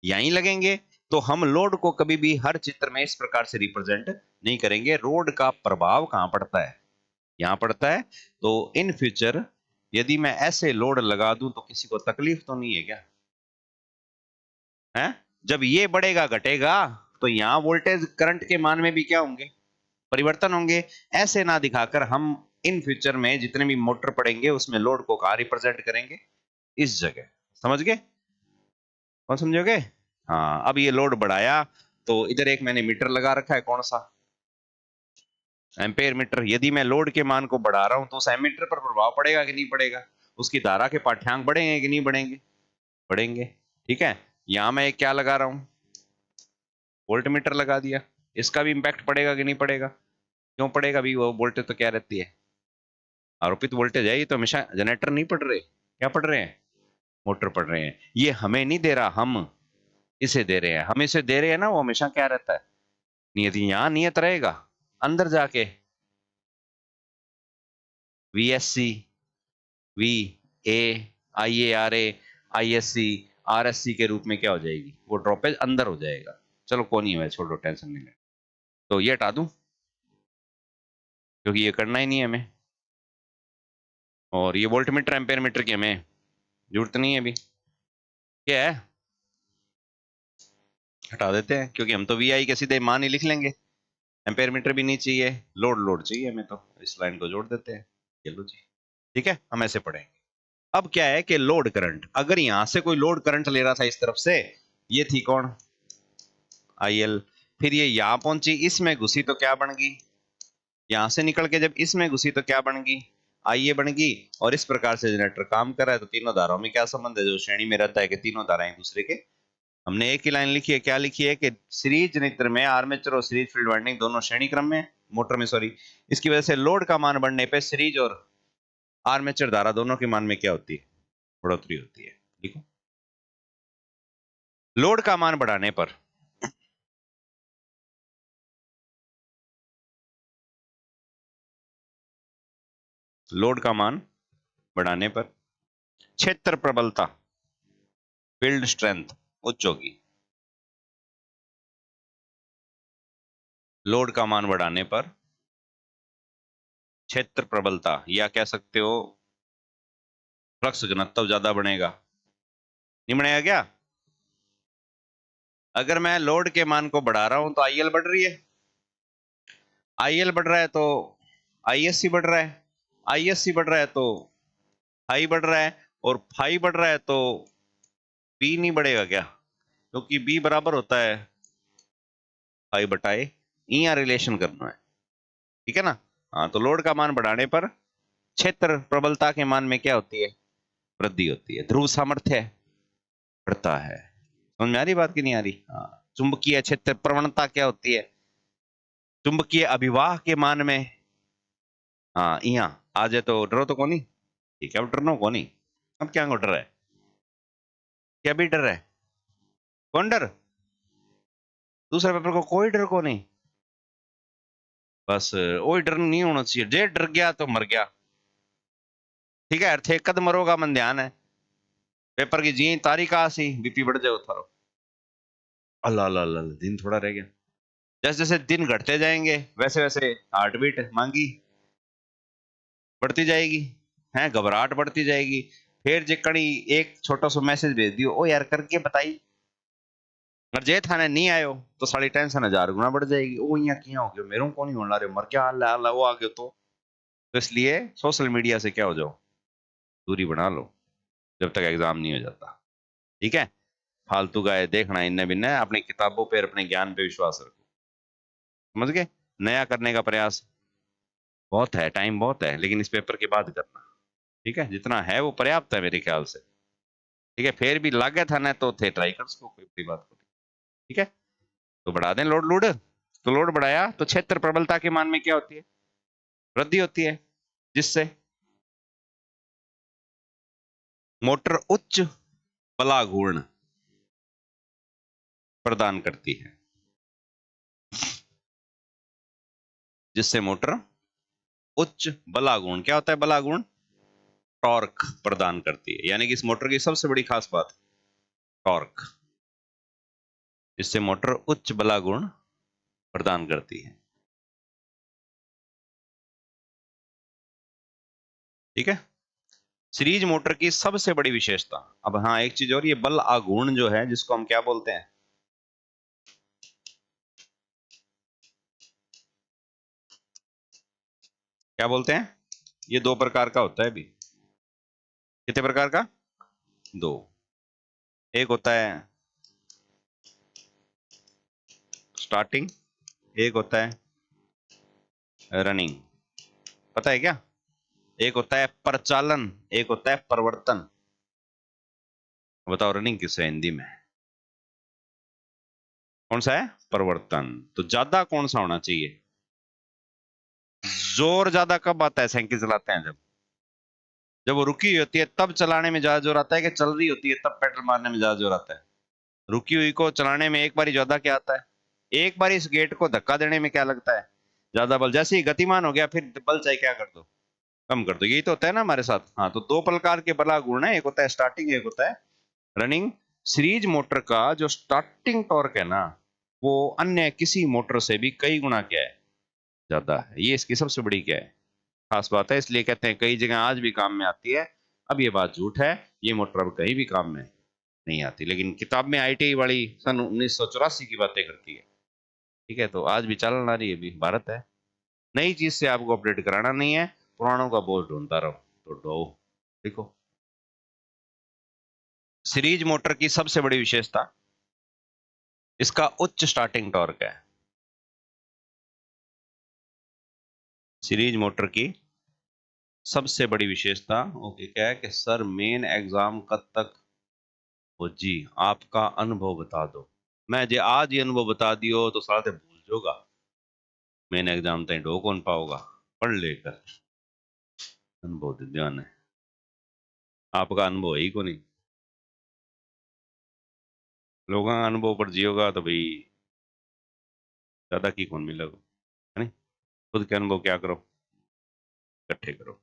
यहीं लगेंगे। तो हम लोड को कभी भी हर चित्र में इस प्रकार से रिप्रेजेंट नहीं करेंगे। रोड का प्रभाव कहां पड़ता है, यहां पड़ता है। तो इन फ्यूचर यदि मैं ऐसे लोड लगा दूं तो किसी को तकलीफ तो नहीं है क्या, है? जब ये बढ़ेगा घटेगा तो यहां वोल्टेज करंट के मान में भी क्या होंगे, परिवर्तन होंगे। ऐसे ना दिखाकर हम इन फ्यूचर में जितने भी मोटर पड़ेंगे उसमें लोड को कहां रिप्रेजेंट करेंगे, इस जगह। समझ गए, कौन समझोगे? हाँ, अब ये लोड बढ़ाया तो इधर एक मैंने मीटर लगा रखा है, कौन सा, एम्पेयर मीटर। यदि मैं लोड के मान को बढ़ा रहा हूं तो उस एमीटर पर प्रभाव पड़ेगा कि नहीं पड़ेगा, उसकी धारा के पाठ्यांक बढ़ेंगे कि नहीं बढ़ेंगे, बढ़ेंगे। ठीक है, यहां मैं एक क्या लगा रहा हूं, वोल्ट मीटर लगा दिया, इसका भी इंपैक्ट पड़ेगा कि नहीं पड़ेगा, क्यों पड़ेगा भी, वो वोल्टेज तो क्या रहती है, आरोपित वोल्टेज है, ये तो हमेशा जनरेटर नहीं पढ़ रहे, क्या पढ़ रहे हैं, मोटर पढ़ रहे हैं। ये हमें नहीं दे रहा, हम इसे दे रहे हैं, हम इसे दे रहे हैं ना, वो हमेशा क्या रहता है, नियत। यहां नियत रहेगा, अंदर जाके VSC, VA, IARA, ISC, RSC के रूप में क्या हो जाएगी, वो ड्रॉपेज अंदर हो जाएगा। चलो कौन नहीं है, छोड़ो, टेंशन नहीं ले। तो ये हटा दूं क्योंकि ये करना ही नहीं है हमें, और ये वोल्ट मीटर एम्पेयर मीटर की हमें जरूरत नहीं है अभी। क्या है, हटा देते हैं, क्योंकि हम तो VI के सीधे मान ही लिख लेंगे। एम्पेयर मीटर भी नहीं चाहिए, लोड लोड चाहिए हमें, तो इस लाइन को जोड़ देते हैं। चलो जी, ठीक है, हम ऐसे पढ़ेंगे। अब क्या है कि लोड करंट, अगर यहां से कोई लोड करंट ले रहा था इस तरफ से, ये थी कौन, IL, फिर ये यहां पहुंची, इसमें घुसी तो क्या बन गई, यहां से निकल के जब इसमें घुसी तो क्या बन गई, IA बन गई। और इस प्रकार से जनरेटर काम कर रहा है, तो तीनों धाराओं में क्या संबंध है, जो श्रेणी में रहता है कि तीनों धाराएं एक दूसरे के, हमने एक ही लाइन लिखी है, क्या लिखी है कि सीरीज जनरेटर में आर्मेचर और सीरीज फील्ड वाइंडिंग दोनों श्रेणी क्रम में, मोटर में सॉरी, इसकी वजह से लोड का मान बढ़ने पे सीरीज और आर्मेचर धारा दोनों के मान में क्या होती है, बढ़ोतरी होती है। देखो, लोड का मान बढ़ाने पर लोड का मान बढ़ाने पर क्षेत्र प्रबलता, फील्ड स्ट्रेंथ उच्च होगी। लोड का मान बढ़ाने पर क्षेत्र प्रबलता, या कह सकते हो फ्लक्स घनत्व ज्यादा बढ़ेगा। नहीं बढ़ेगा क्या, अगर मैं लोड के मान को बढ़ा रहा हूं तो IL बढ़ रही है, IL बढ़ रहा है तो ISC बढ़ रहा है, ISC बढ़ रहा है तो फाई बढ़ रहा है, और फाई बढ़ रहा है तो बी नहीं बढ़ेगा क्या, क्योंकि बी बराबर होता है फाई बटाए ई, या रिलेशन करना है, ठीक है ना। हाँ, तो लोड का मान बढ़ाने पर क्षेत्र प्रबलता के मान में क्या होती है, वृद्धि होती है, ध्रुव सामर्थ्य बढ़ता है। समझ में आ रही बात की नहीं आ रही, हाँ। चुंबकीय क्षेत्र प्रवणता क्या होती है, चुंबकीय अभिवाह के मान में, हाँ, यहाँ आ जाए तो डरो तो कौन, ठीक है, अब डरना कौन नहीं, अब क्या डर रहा है, क्या भी डर रहा है, कौन डर, दूसरे पेपर को कोई डर को नहीं, बस वही डर नहीं होना चाहिए, जे डर गया तो मर गया, ठीक है, अर्थ एक कद मरोगा मन ध्यान है, पेपर की जी तारीख आसी BP बढ़ जाओ थारो, अल्लाह अल्लाह अल्लाह, दिन थोड़ा रह गया। जैसे जैसे दिन घटते जाएंगे वैसे वैसे हार्ट बीट मांगी बढ़ती जाएगी, है घबराहट बढ़ती जाएगी। फिर जिकड़ी एक छोटा सा मैसेज भेज दियो, ओ यार करके बताई, अगर जे थाने नहीं आयो तो सारी टेंशन 1000 गुना बढ़ जाएगी। ओ यहाँ क्या हो गया, मेरे को नहीं होना रे, मर क्या अल्लाह अल्लाह वो आ गयो तो इसलिए सोशल मीडिया से क्या हो जाओ, दूरी बना लो जब तक एग्जाम नहीं हो जाता, ठीक है। फालतू का है देखना इन्ने बिन्ने, अपनी किताबों पे अपने ज्ञान पे विश्वास रखो, समझ गए। नया करने का प्रयास बहुत है, टाइम बहुत है, लेकिन इस पेपर के बाद करना, ठीक है, जितना है वो पर्याप्त है मेरे ख्याल से, ठीक है। फिर भी लागे था ना तो थे ट्राई कर उसको, कोई बड़ी बात नहीं, ठीक है। तो बढ़ा दें लोड, लोड तो लोड बढ़ाया तो क्षेत्र प्रबलता के मान में क्या होती है, वृद्धि होती है, जिससे मोटर उच्च बलाघूर्ण प्रदान करती है, जिससे मोटर उच्च बलागुण, क्या होता है बलागुण, टॉर्क प्रदान करती है, यानी कि इस मोटर की सबसे बड़ी खास बात टॉर्क, इससे मोटर उच्च बलागुण प्रदान करती है, ठीक है। सीरीज मोटर की सबसे बड़ी विशेषता, अब हाँ एक चीज और, ये बल आघूर्ण जो है जिसको हम क्या बोलते हैं, क्या बोलते हैं, ये दो प्रकार का होता है भी, कितने प्रकार का, दो, एक होता है स्टार्टिंग, एक होता है रनिंग, पता है क्या, एक होता है प्रचालन, एक होता है प्रवर्तन, बताओ रनिंग किस है हिंदी में, कौन सा है, प्रवर्तन। तो ज्यादा कौन सा होना चाहिए, जोर ज्यादा कब आता है साइकिल चलाते हैं, जब जब वो रुकी हुई होती है तब चलाने में ज्यादा जोर आता है, कि चल रही होती है तब पेडल मारने में ज्यादा जोर आता है, रुकी हुई को चलाने में एक बार ही ज्यादा क्या आता है, एक बार इस गेट को धक्का देने में क्या लगता है, ज्यादा बल। जैसे ही गतिमान हो गया फिर बल चाहे क्या कर दो, कम कर दो। यही तो होता है ना हमारे साथ। हाँ, तो दो प्रकार के बला गुण है, एक होता है स्टार्टिंग, एक होता है रनिंग। सीरीज मोटर का जो स्टार्टिंग टॉर्क है ना, वो अन्य किसी मोटर से भी कई गुना क्या है, ज्यादा है। ये इसकी सबसे बड़ी क्या है, खास बात है। इसलिए कहते हैं कई जगह आज भी काम में आती है। अब ये बात झूठ है, ये मोटर अब कहीं भी काम में नहीं आती, लेकिन किताब में आईटीआई वाली सन 1984 की बातें करती है। ठीक है, तो आज भी चलना रही है, भी भारत है। नई चीज से आपको अपडेट कराना नहीं है, पुरानों का बोझ ढूंढता रहो तो ढो। देखो, सीरीज मोटर की सबसे बड़ी विशेषता इसका उच्च स्टार्टिंग टॉर्क है। सीरीज मोटर की सबसे बड़ी विशेषता ओके क्या है कि सर मेन एग्जाम कब तक हो जी, आपका अनुभव बता दो। मैं जे आज ही अनुभव बता दियो तो साथ भूल जोगा, मेन एग्जाम तक ढो कौन पाओगा। पढ़ लेकर अनुभव दे ध्यान है, आपका अनुभव है ही को नहीं। लोगों का अनुभव पर जियोगा तो भाई ज्यादा की कौन मिलेगा, है नहीं। खुद के अनुभव क्या करो, इकट्ठे करो।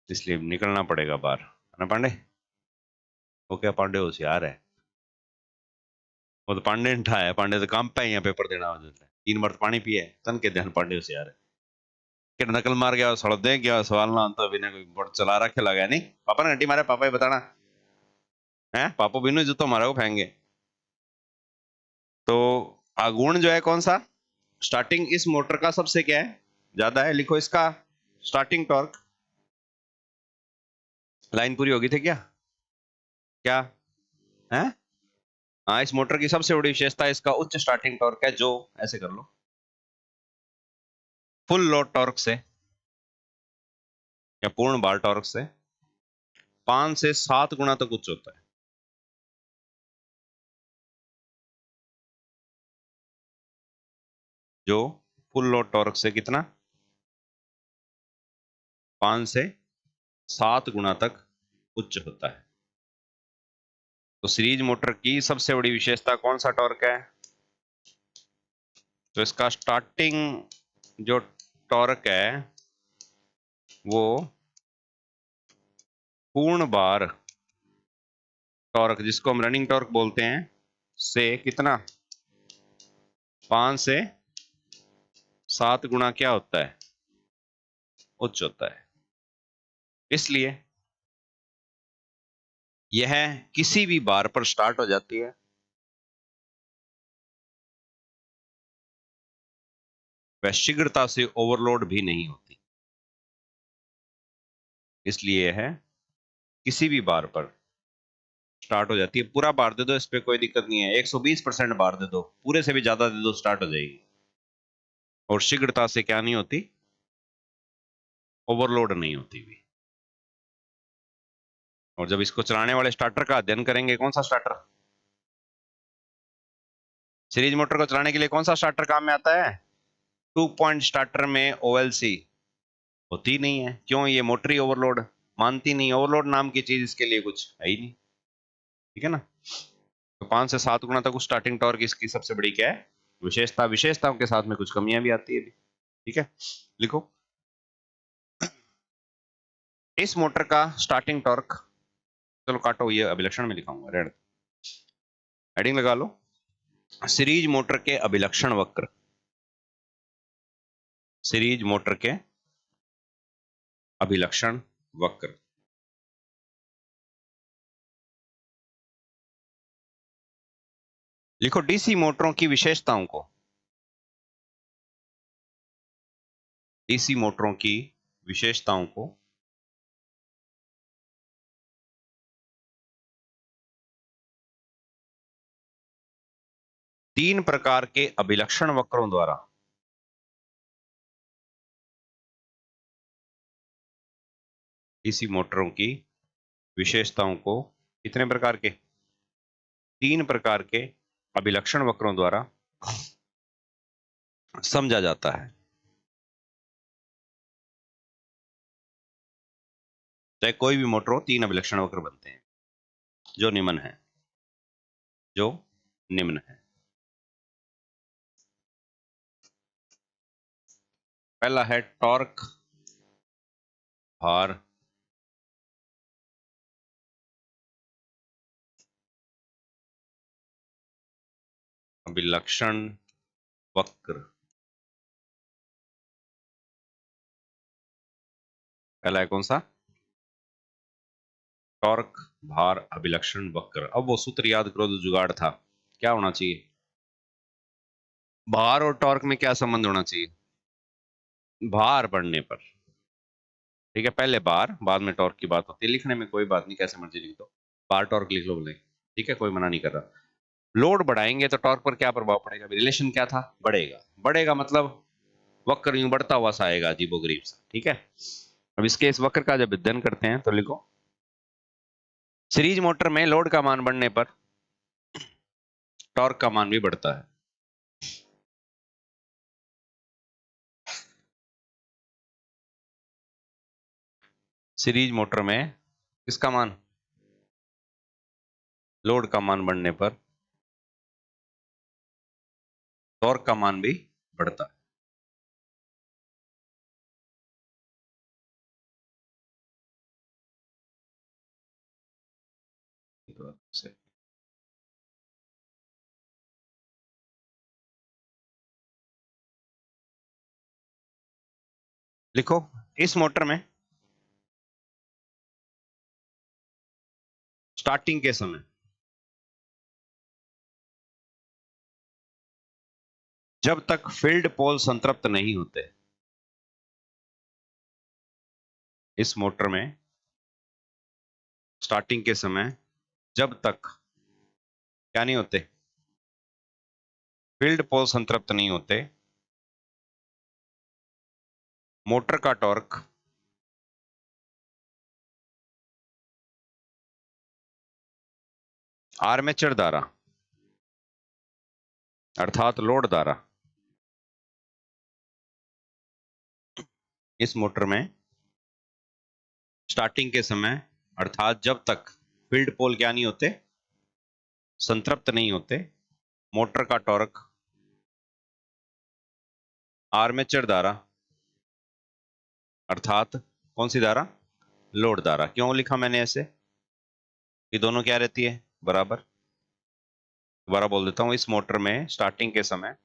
इसलिए निकलना पड़ेगा बाहर, है ना पांडे। वो क्या पांडे होशियार है, वो तो पांडे ने ठा है, पांडे तो काम पे है यहाँ पेपर देना हो जाता है, 3 बार तो पानी पिए तन के ध्यान पांडे होशियार है। कि नकल मार गया सड़ दे क्या सवाल ना तो बिना कोई बोर्ड चला रखे लगा नहीं। पापा ने घंटी मारे, पापा ही बताना है, पापा बिनु जूतो मारा को फेंगे। तो गुण जो है कौन सा, स्टार्टिंग इस मोटर का सबसे क्या है, ज्यादा है। लिखो इसका स्टार्टिंग टॉर्क। लाइन पूरी होगी थी क्या, क्या है। हाँ, इस मोटर की सबसे बड़ी विशेषता इसका उच्च स्टार्टिंग टॉर्क है, जो ऐसे कर लो फुल लोड टॉर्क से या पूर्ण भार टॉर्क से 5 से 7 गुना तक उच्च होता है। जो फुल लोड टॉर्क से कितना, 5 से 7 गुना तक उच्च होता है। तो सीरीज मोटर की सबसे बड़ी विशेषता कौन सा टॉर्क है, तो इसका स्टार्टिंग जो टॉर्क है वो पूर्ण भार टॉर्क, जिसको हम रनिंग टॉर्क बोलते हैं, से कितना, 5 से 7 गुना क्या होता है, उच्च होता है। इसलिए यह किसी भी बार पर स्टार्ट हो जाती है, वह शीघ्रता से ओवरलोड भी नहीं होती। इसलिए यह किसी भी बार पर स्टार्ट हो जाती है। पूरा बार दे दो, इस पे कोई दिक्कत नहीं है, 120% बार दे दो, पूरे से भी ज्यादा दे दो, स्टार्ट हो जाएगी। और शीघ्रता से क्या नहीं होती, ओवरलोड नहीं होती भी। और जब इसको चलाने वाले स्टार्टर का अध्ययन करेंगे, कौन सा स्टार्टर, सीरीज मोटर को चलाने के लिए कौन सा स्टार्टर काम में आता है, 2 पॉइंट स्टार्टर में ओएलसी होती नहीं है। क्यों, ये मोटर ही ओवरलोड मानती नहीं, ओवरलोड नाम की चीज इसके लिए कुछ है ही नहीं। ठीक है ना। तो 5 से 7 गुना तक उस स्टार्टिंग टॉर्क इसकी सबसे बड़ी क्या है, विशेषता। विशेषताओं के साथ में कुछ कमियां भी आती है भी। ठीक है, लिखो इस मोटर का स्टार्टिंग टॉर्क, चलो काटो, ये अभिलक्षण में लिखाऊंगा, रेड हेडिंग लगा लो, सीरीज मोटर के अभिलक्षण वक्र। सीरीज मोटर के अभिलक्षण वक्र। लिखो डीसी मोटरों की विशेषताओं को, डीसी मोटरों की विशेषताओं को 3 प्रकार के अभिलक्षण वक्रों द्वारा, डीसी मोटरों की विशेषताओं को कितने प्रकार के, 3 प्रकार के अभिलक्षण वक्रों द्वारा समझा जाता है। चाहे कोई भी मोटर हो, 3 अभिलक्षण वक्र बनते हैं जो निम्न है। जो निम्न है। पहला है टॉर्क भार अभिलक्षण वक्र। पहला है कौन सा? टॉर्क भार अभिलक्षण वक्र। अब वो सूत्र याद करो जो जुगाड़ था, क्या होना चाहिए? भार और टॉर्क में क्या संबंध होना चाहिए? भार बढ़ने पर। ठीक है, पहले भार बाद में टॉर्क की बात होती है। लिखने में कोई बात नहीं, कैसे मर्जी लिख दो, भार टॉर्क लिख लो बोले, ठीक है, कोई मना नहीं कर रहा। लोड बढ़ाएंगे तो टॉर्क पर क्या प्रभाव पड़ेगा? रिलेशन क्या था? बढ़ेगा। बढ़ेगा मतलब वक्र यूं बढ़ता हुआ सा आएगा, अजीबोगरीब सा। ठीक है, अब इसके इस वक्र का जब अध्ययन करते हैं तो लिखो, सीरीज मोटर में लोड का मान बढ़ने पर टॉर्क का मान भी बढ़ता है। सीरीज मोटर में किसका मान? लोड का मान बढ़ने पर टॉर्क का मान भी बढ़ता है। लिखो, इस मोटर में स्टार्टिंग के समय जब तक फील्ड पोल संतृप्त नहीं होते, इस मोटर में स्टार्टिंग के समय जब तक क्या नहीं होते? फील्ड पोल संतृप्त नहीं होते, मोटर का टॉर्क आर्मेचर द्वारा अर्थात लोड द्वारा, इस मोटर में स्टार्टिंग के समय अर्थात जब तक फील्ड पोल क्या नहीं होते? संतृप्त नहीं होते, मोटर का टॉर्क आर्मेचर द्वारा अर्थात कौन सी धारा? लोड धारा। क्यों लिखा मैंने ऐसे? ये दोनों क्या रहती है? बराबर। दोबारा बोल देता हूं, इस मोटर में स्टार्टिंग के समय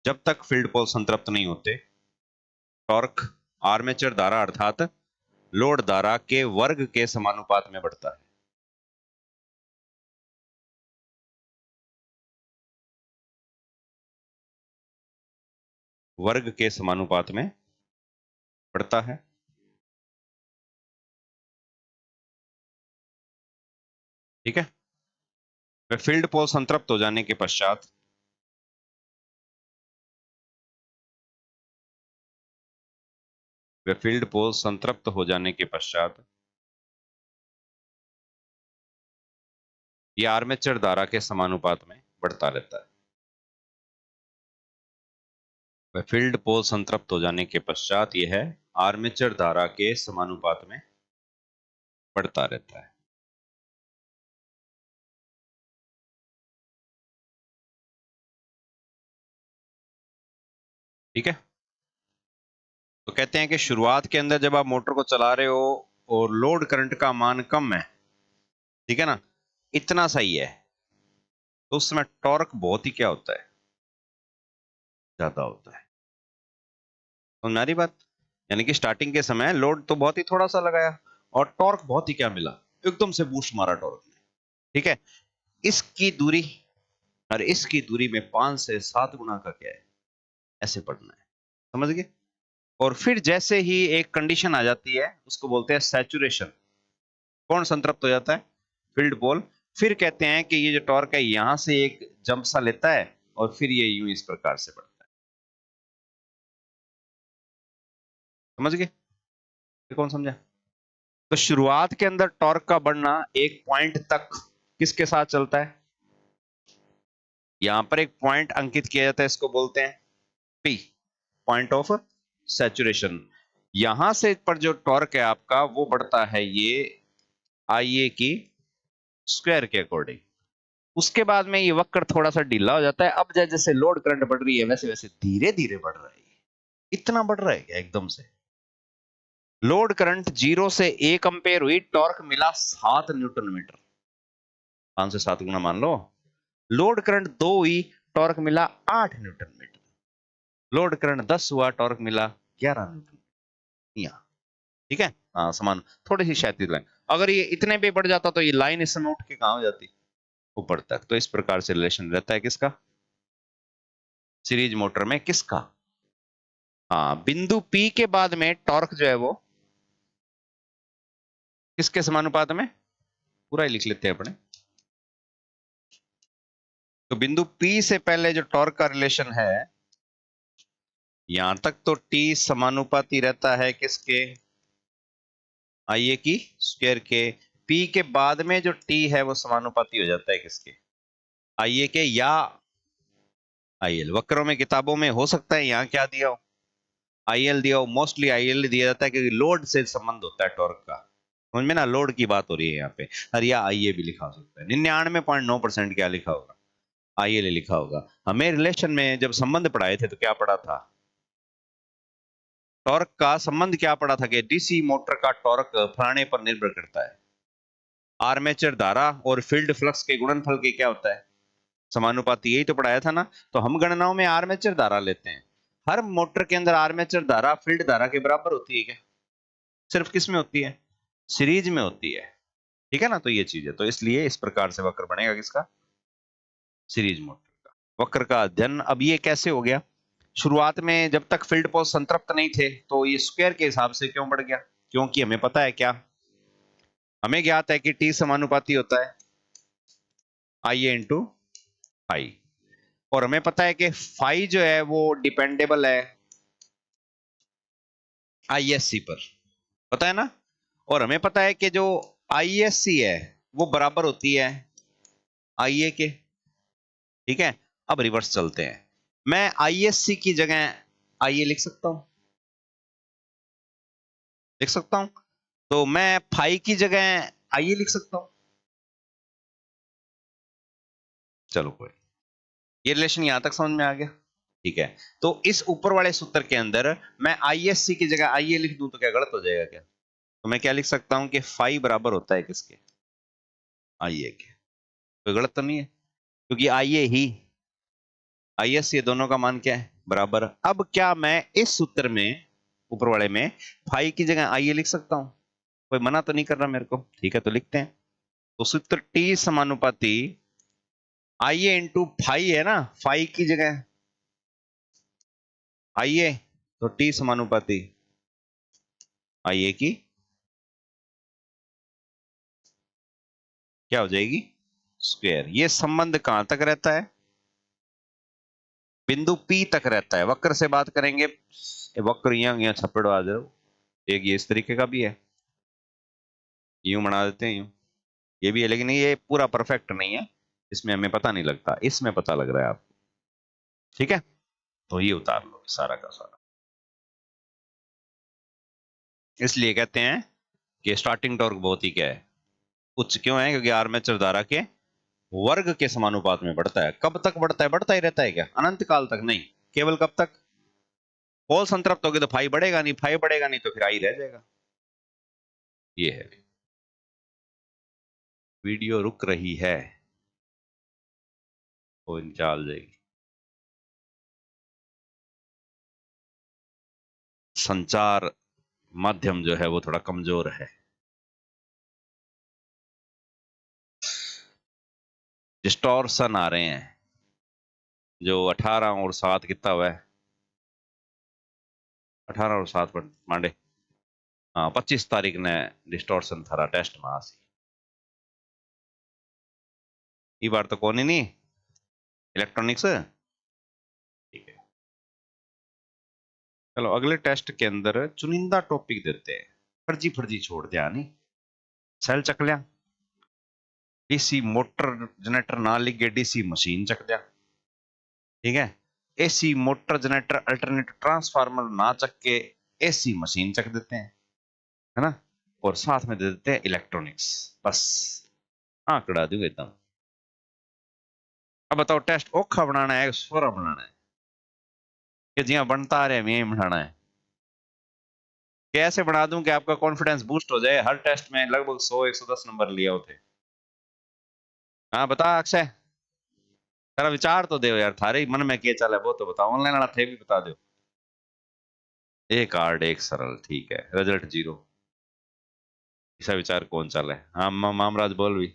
जब तक फील्ड पोल संतृप्त नहीं होते, टॉर्क आर्मेचर धारा अर्थात लोड धारा के वर्ग के समानुपात में बढ़ता है। वर्ग के समानुपात में बढ़ता है। ठीक है, वे फील्ड पोल संतृप्त हो जाने के पश्चात वे फील्ड पोल संतृप्त हो जाने के पश्चात ये आर्मेचर धारा के समानुपात में बढ़ता रहता है। वह फील्ड पोल संतृप्त हो जाने के पश्चात यह आर्मेचर धारा के समानुपात में बढ़ता रहता है। ठीक है, तो कहते हैं कि शुरुआत के अंदर जब आप मोटर को चला रहे हो और लोड करंट का मान कम है, ठीक है ना, इतना सही है, तो उस समय टॉर्क बहुत ही क्या होता है? ज्यादा होता है। तो नारी बात, यानी कि स्टार्टिंग के समय लोड तो बहुत ही थोड़ा सा लगाया और टॉर्क बहुत ही क्या मिला? एकदम से बूस्ट मारा टॉर्क ने। ठीक है, इसकी दूरी और इसकी दूरी में 5 से 7 गुना का क्या है? ऐसे पढ़ना है, समझ गए? और फिर जैसे ही एक कंडीशन आ जाती है, उसको बोलते हैं सैचुरेशन। कौन संतृप्त हो जाता है? फील्ड पोल। फिर कहते हैं कि ये जो टॉर्क है यहां से एक जंप सा लेता है और फिर ये यूं इस प्रकार से बढ़ता है। समझ गए? ये कौन समझा? तो शुरुआत के अंदर टॉर्क का बढ़ना एक पॉइंट तक किसके साथ चलता है? यहां पर एक पॉइंट अंकित किया जाता है, इसको बोलते हैं पी, पॉइंट ऑफ सैचुरेशन। यहां से पर जो टॉर्क है आपका वो बढ़ता है ये IA की स्क्वायर के अकॉर्डिंग। उसके बाद में ये वक्र थोड़ा सा ढीला हो जाता है। अब जैसे जैसे लोड करंट बढ़ रही है वैसे वैसे धीरे धीरे बढ़ रहा है। इतना बढ़ रहा है क्या एकदम से? लोड करंट 0 से 1 एम्पेयर हुई, टॉर्क मिला 7 न्यूटन मीटर। 5 से 7 गुना मान लो। लोड करंट 2 हुई, टॉर्क मिला 8 न्यूटन मीटर। लोड करंट 10 हुआ, टॉर्क मिला 11 न्यूटन। यहाँ ठीक है। हाँ समान, थोड़ी सी क्षैतिज लाइन। अगर ये इतने पे बढ़ जाता तो ये लाइन इस समय उठ के कहां हो जाती? ऊपर तक। तो इस प्रकार से रिलेशन रहता है किसका? सीरीज मोटर में किसका? हाँ, बिंदु P के बाद में टॉर्क जो है वो किसके समानुपात में? पूरा ही लिख लेते हैं अपने। तो बिंदु P से पहले जो टॉर्क का रिलेशन है, यहां तक तो T समानुपाती रहता है किसके? IA की स्क्वायर के। P के बाद में जो T है वो समानुपाती हो जाता है किसके? IA के या IL। वक्रों में किताबों में हो सकता है यहाँ क्या दिया हो, IL दिया हो। मोस्टली IL दिया जाता है क्योंकि लोड से संबंध होता है टॉर्क का। समझ में ना, लोड की बात हो रही है यहाँ पे। और या IA भी लिखा हो सकता है। 99.9% क्या लिखा होगा? IL लिखा होगा। हमें रिलेशन में जब संबंध पढ़ाए थे तो क्या पढ़ा था? टॉर्क का संबंध क्या पढ़ा था कि डीसी मोटर का टॉर्क फलाने पर निर्भर करता है। आर्मेचर धारा और फील्ड फ्लक्स के गुणनफल के क्या होता है? समानुपाती। यही तो पढ़ाया था ना। तो हम गणनाओं में आर्मेचर धारा लेते हैं। हर मोटर के अंदर आर्मेचर धारा फील्ड धारा के बराबर होती है क्या? सिर्फ किस में होती है? सीरीज में होती है। ठीक है ना। तो ये चीज है। तो इसलिए इस प्रकार से वक्र बनेगा किसका? सीरीज मोटर का। वक्र का अध्ययन अब ये कैसे हो गया? शुरुआत में जब तक फील्ड पोल संतृप्त नहीं थे तो ये स्क्वायर के हिसाब से क्यों बढ़ गया? क्योंकि हमें पता है क्या? हमें ज्ञात है कि टी समानुपाती होता है IA इंटू फाई। और हमें पता है कि फाई जो है वो डिपेंडेबल है ISC पर। पता है ना। और हमें पता है कि जो ISC है वो बराबर होती है IA के। ठीक है। अब रिवर्स चलते हैं। मैं ISC की जगह IA लिख सकता हूं? लिख सकता हूं। तो मैं फाई की जगह IA लिख सकता हूं? चलो कोई, ये रिलेशन यहां तक समझ में आ गया। ठीक है। तो इस ऊपर वाले सूत्र के अंदर मैं ISC की जगह IA लिख दूं तो क्या गलत हो जाएगा क्या? तो मैं क्या लिख सकता हूं कि फाई बराबर होता है किसके? IA के। कोई गलत तो नहीं है क्योंकि IA ही ISC, ये दोनों का मान क्या है? बराबर। अब क्या मैं इस सूत्र में ऊपर वाले में फाई की जगह IA लिख सकता हूं? कोई मना तो नहीं कर रहा मेरे को। ठीक है, तो लिखते हैं। तो सूत्र T समानुपाती IA इंटू फाई है ना। फाई की जगह IA, तो T समानुपाती IA की क्या हो जाएगी? स्क्वायर। ये संबंध कहां तक रहता है? बिंदु P तक रहता है। वक्र से बात करेंगे। वक्र यहाँ छप्पड़ आ जाओ। एक ये इस तरीके का भी है, यूं बना देते हैं यूं। ये भी है लेकिन ये पूरा परफेक्ट नहीं है। इसमें हमें पता नहीं लगता, इसमें पता लग रहा है आपको। ठीक है। तो ये उतार लो सारा का सारा। इसलिए कहते हैं कि स्टार्टिंग टॉर्क बहुत ही क्या है? उच्च क्यों है? क्योंकि आर्मेचर धारा के वर्ग के समानुपात में बढ़ता है। कब तक बढ़ता है? बढ़ता ही रहता है क्या? अनंत काल तक नहीं। केवल कब तक? पोल संतृप्त होगी तो फाई बढ़ेगा नहीं, फाई बढ़ेगा नहीं तो फिर आई रह जाएगा। ये है। वीडियो रुक रही है तो चल जाएगी। संचार माध्यम जो है वो थोड़ा कमजोर है। डिस्टॉर्शन आ रहे हैं। जो 18 और 7 कितना हुआ है? 18 और 7 पर मांडे। हाँ, 25 तारीख ने डिस्टॉर्शन थारा टेस्ट में आसी। ये बार तो कौन ही नहीं इलेक्ट्रॉनिक्स। ठीक है। चलो अगले टेस्ट के अंदर चुनिंदा टॉपिक देते हैं। फर्जी फर्जी छोड़ दिया नहीं। सेल चक लिया, डीसी मोटर जनरेटर ना लिख के डीसी मशीन चक दिया। ठीक है। AC motor generator alternate transformer ना चक के AC मशीन चक देते हैं, है ना। और साथ में दे देते हैं इलेक्ट्रॉनिक्स। बस आंकड़ा दूंगा एकदम। अब बताओ टेस्ट औखा बनाना है सोरा बनाना है कि जिया बनता आ रहा है मैं बनाना है? कैसे बना दूं कि आपका कॉन्फिडेंस बूस्ट हो जाए? हर टेस्ट में लगभग 100 110 नंबर लिया होते। हाँ बता अक्षय, तेरा विचार तो दे यार, थारे मन में क्या चल है वो तो बताओ। ऑनलाइन वाला थे भी बता दो। एक हार्ड एक सरल, ठीक है, रिजल्ट जीरो। ऐसा विचार कौन चल है? हाँ मामराज बोल भी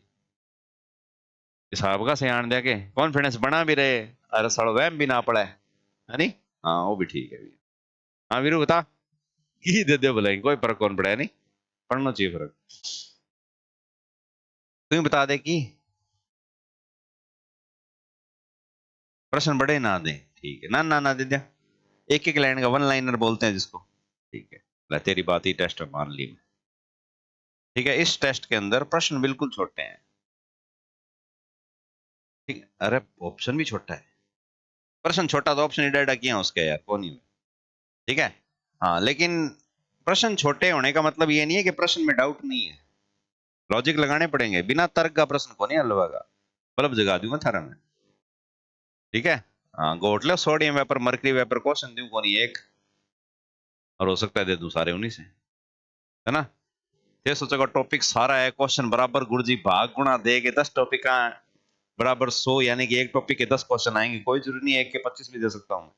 हिसाब का सियान दे के कॉन्फिडेंस बना भी रहे, अरे सालो वहम भी ना पड़ा है नहीं? हाँ वो भी ठीक है भैया। हाँ वीरू बता, की दे दे बोले कोई फर्क कौन पड़ा है नहीं, पढ़ना चाहिए फर्क। तू ही बता दे कि प्रश्न बड़े ना दे, ठीक है, ना दे दे। एक एक लाइन का वन लाइनर बोलते हैं जिसको, ठीक है। ले तेरी बात ही टेस्ट में मान ली मैं। ठीक है, इस टेस्ट के अंदर प्रश्न बिल्कुल छोटे हैं। ठीक है, अरे ऑप्शन भी छोटा है। प्रश्न छोटा तो ऑप्शन ही डाटा किया उसके यार कौन ही में। ठीक है। हाँ लेकिन प्रश्न छोटे होने का मतलब ये नहीं है कि प्रश्न में डाउट नहीं है। लॉजिक लगाने पड़ेंगे, बिना तर्क का प्रश्न को नहीं हल होगा। बल्ब जगा दूंगा थारा में। ठीक है। हाँ गोट लो, sodium vapour mercury vapour question दूं कौन ही एक, और हो सकता है दे दूं सारे उन्हीं से, है ना? ये सोचेगा टॉपिक सारा है, क्वेश्चन बराबर गुरुजी भाग गुणा दे के 10 टॉपिक का बराबर 100, यानी कि एक टॉपिक के 10 क्वेश्चन आएंगे, कोई जरूरी नहीं है एक के 25 भी दे सकता हूँ।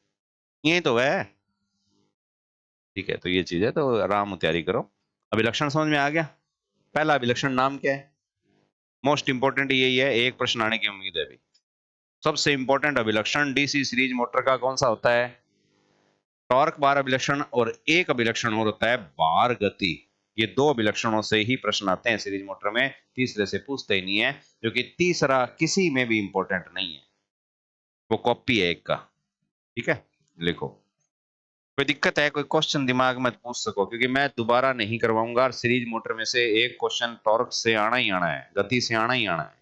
यही तो है। ठीक है, तो ये चीज है, तो आराम से तैयारी करो। अभिलक्षण समझ में आ गया? पहला अभिलक्षण नाम क्या है? मोस्ट इंपोर्टेंट यही है, एक प्रश्न आने की उम्मीद है अभी। सबसे इंपॉर्टेंट अभिलक्षण डीसी सीरीज मोटर का कौन सा होता है? टॉर्क बार अभिलक्षण, और एक अभिलक्षण और होता है बार गति। ये दो अभिलक्षणों से ही प्रश्न आते हैं सीरीज मोटर में, तीसरे से पूछते ही नहीं है, जो कि तीसरा किसी में भी इंपॉर्टेंट नहीं है, वो कॉपी है एक का। ठीक है, लिखो। कोई दिक्कत है, कोई क्वेश्चन दिमाग में पूछ सको, क्योंकि मैं दोबारा नहीं करवाऊंगा, और सीरीज मोटर में से एक क्वेश्चन टॉर्क से आना ही आना है, गति से आना ही आना है।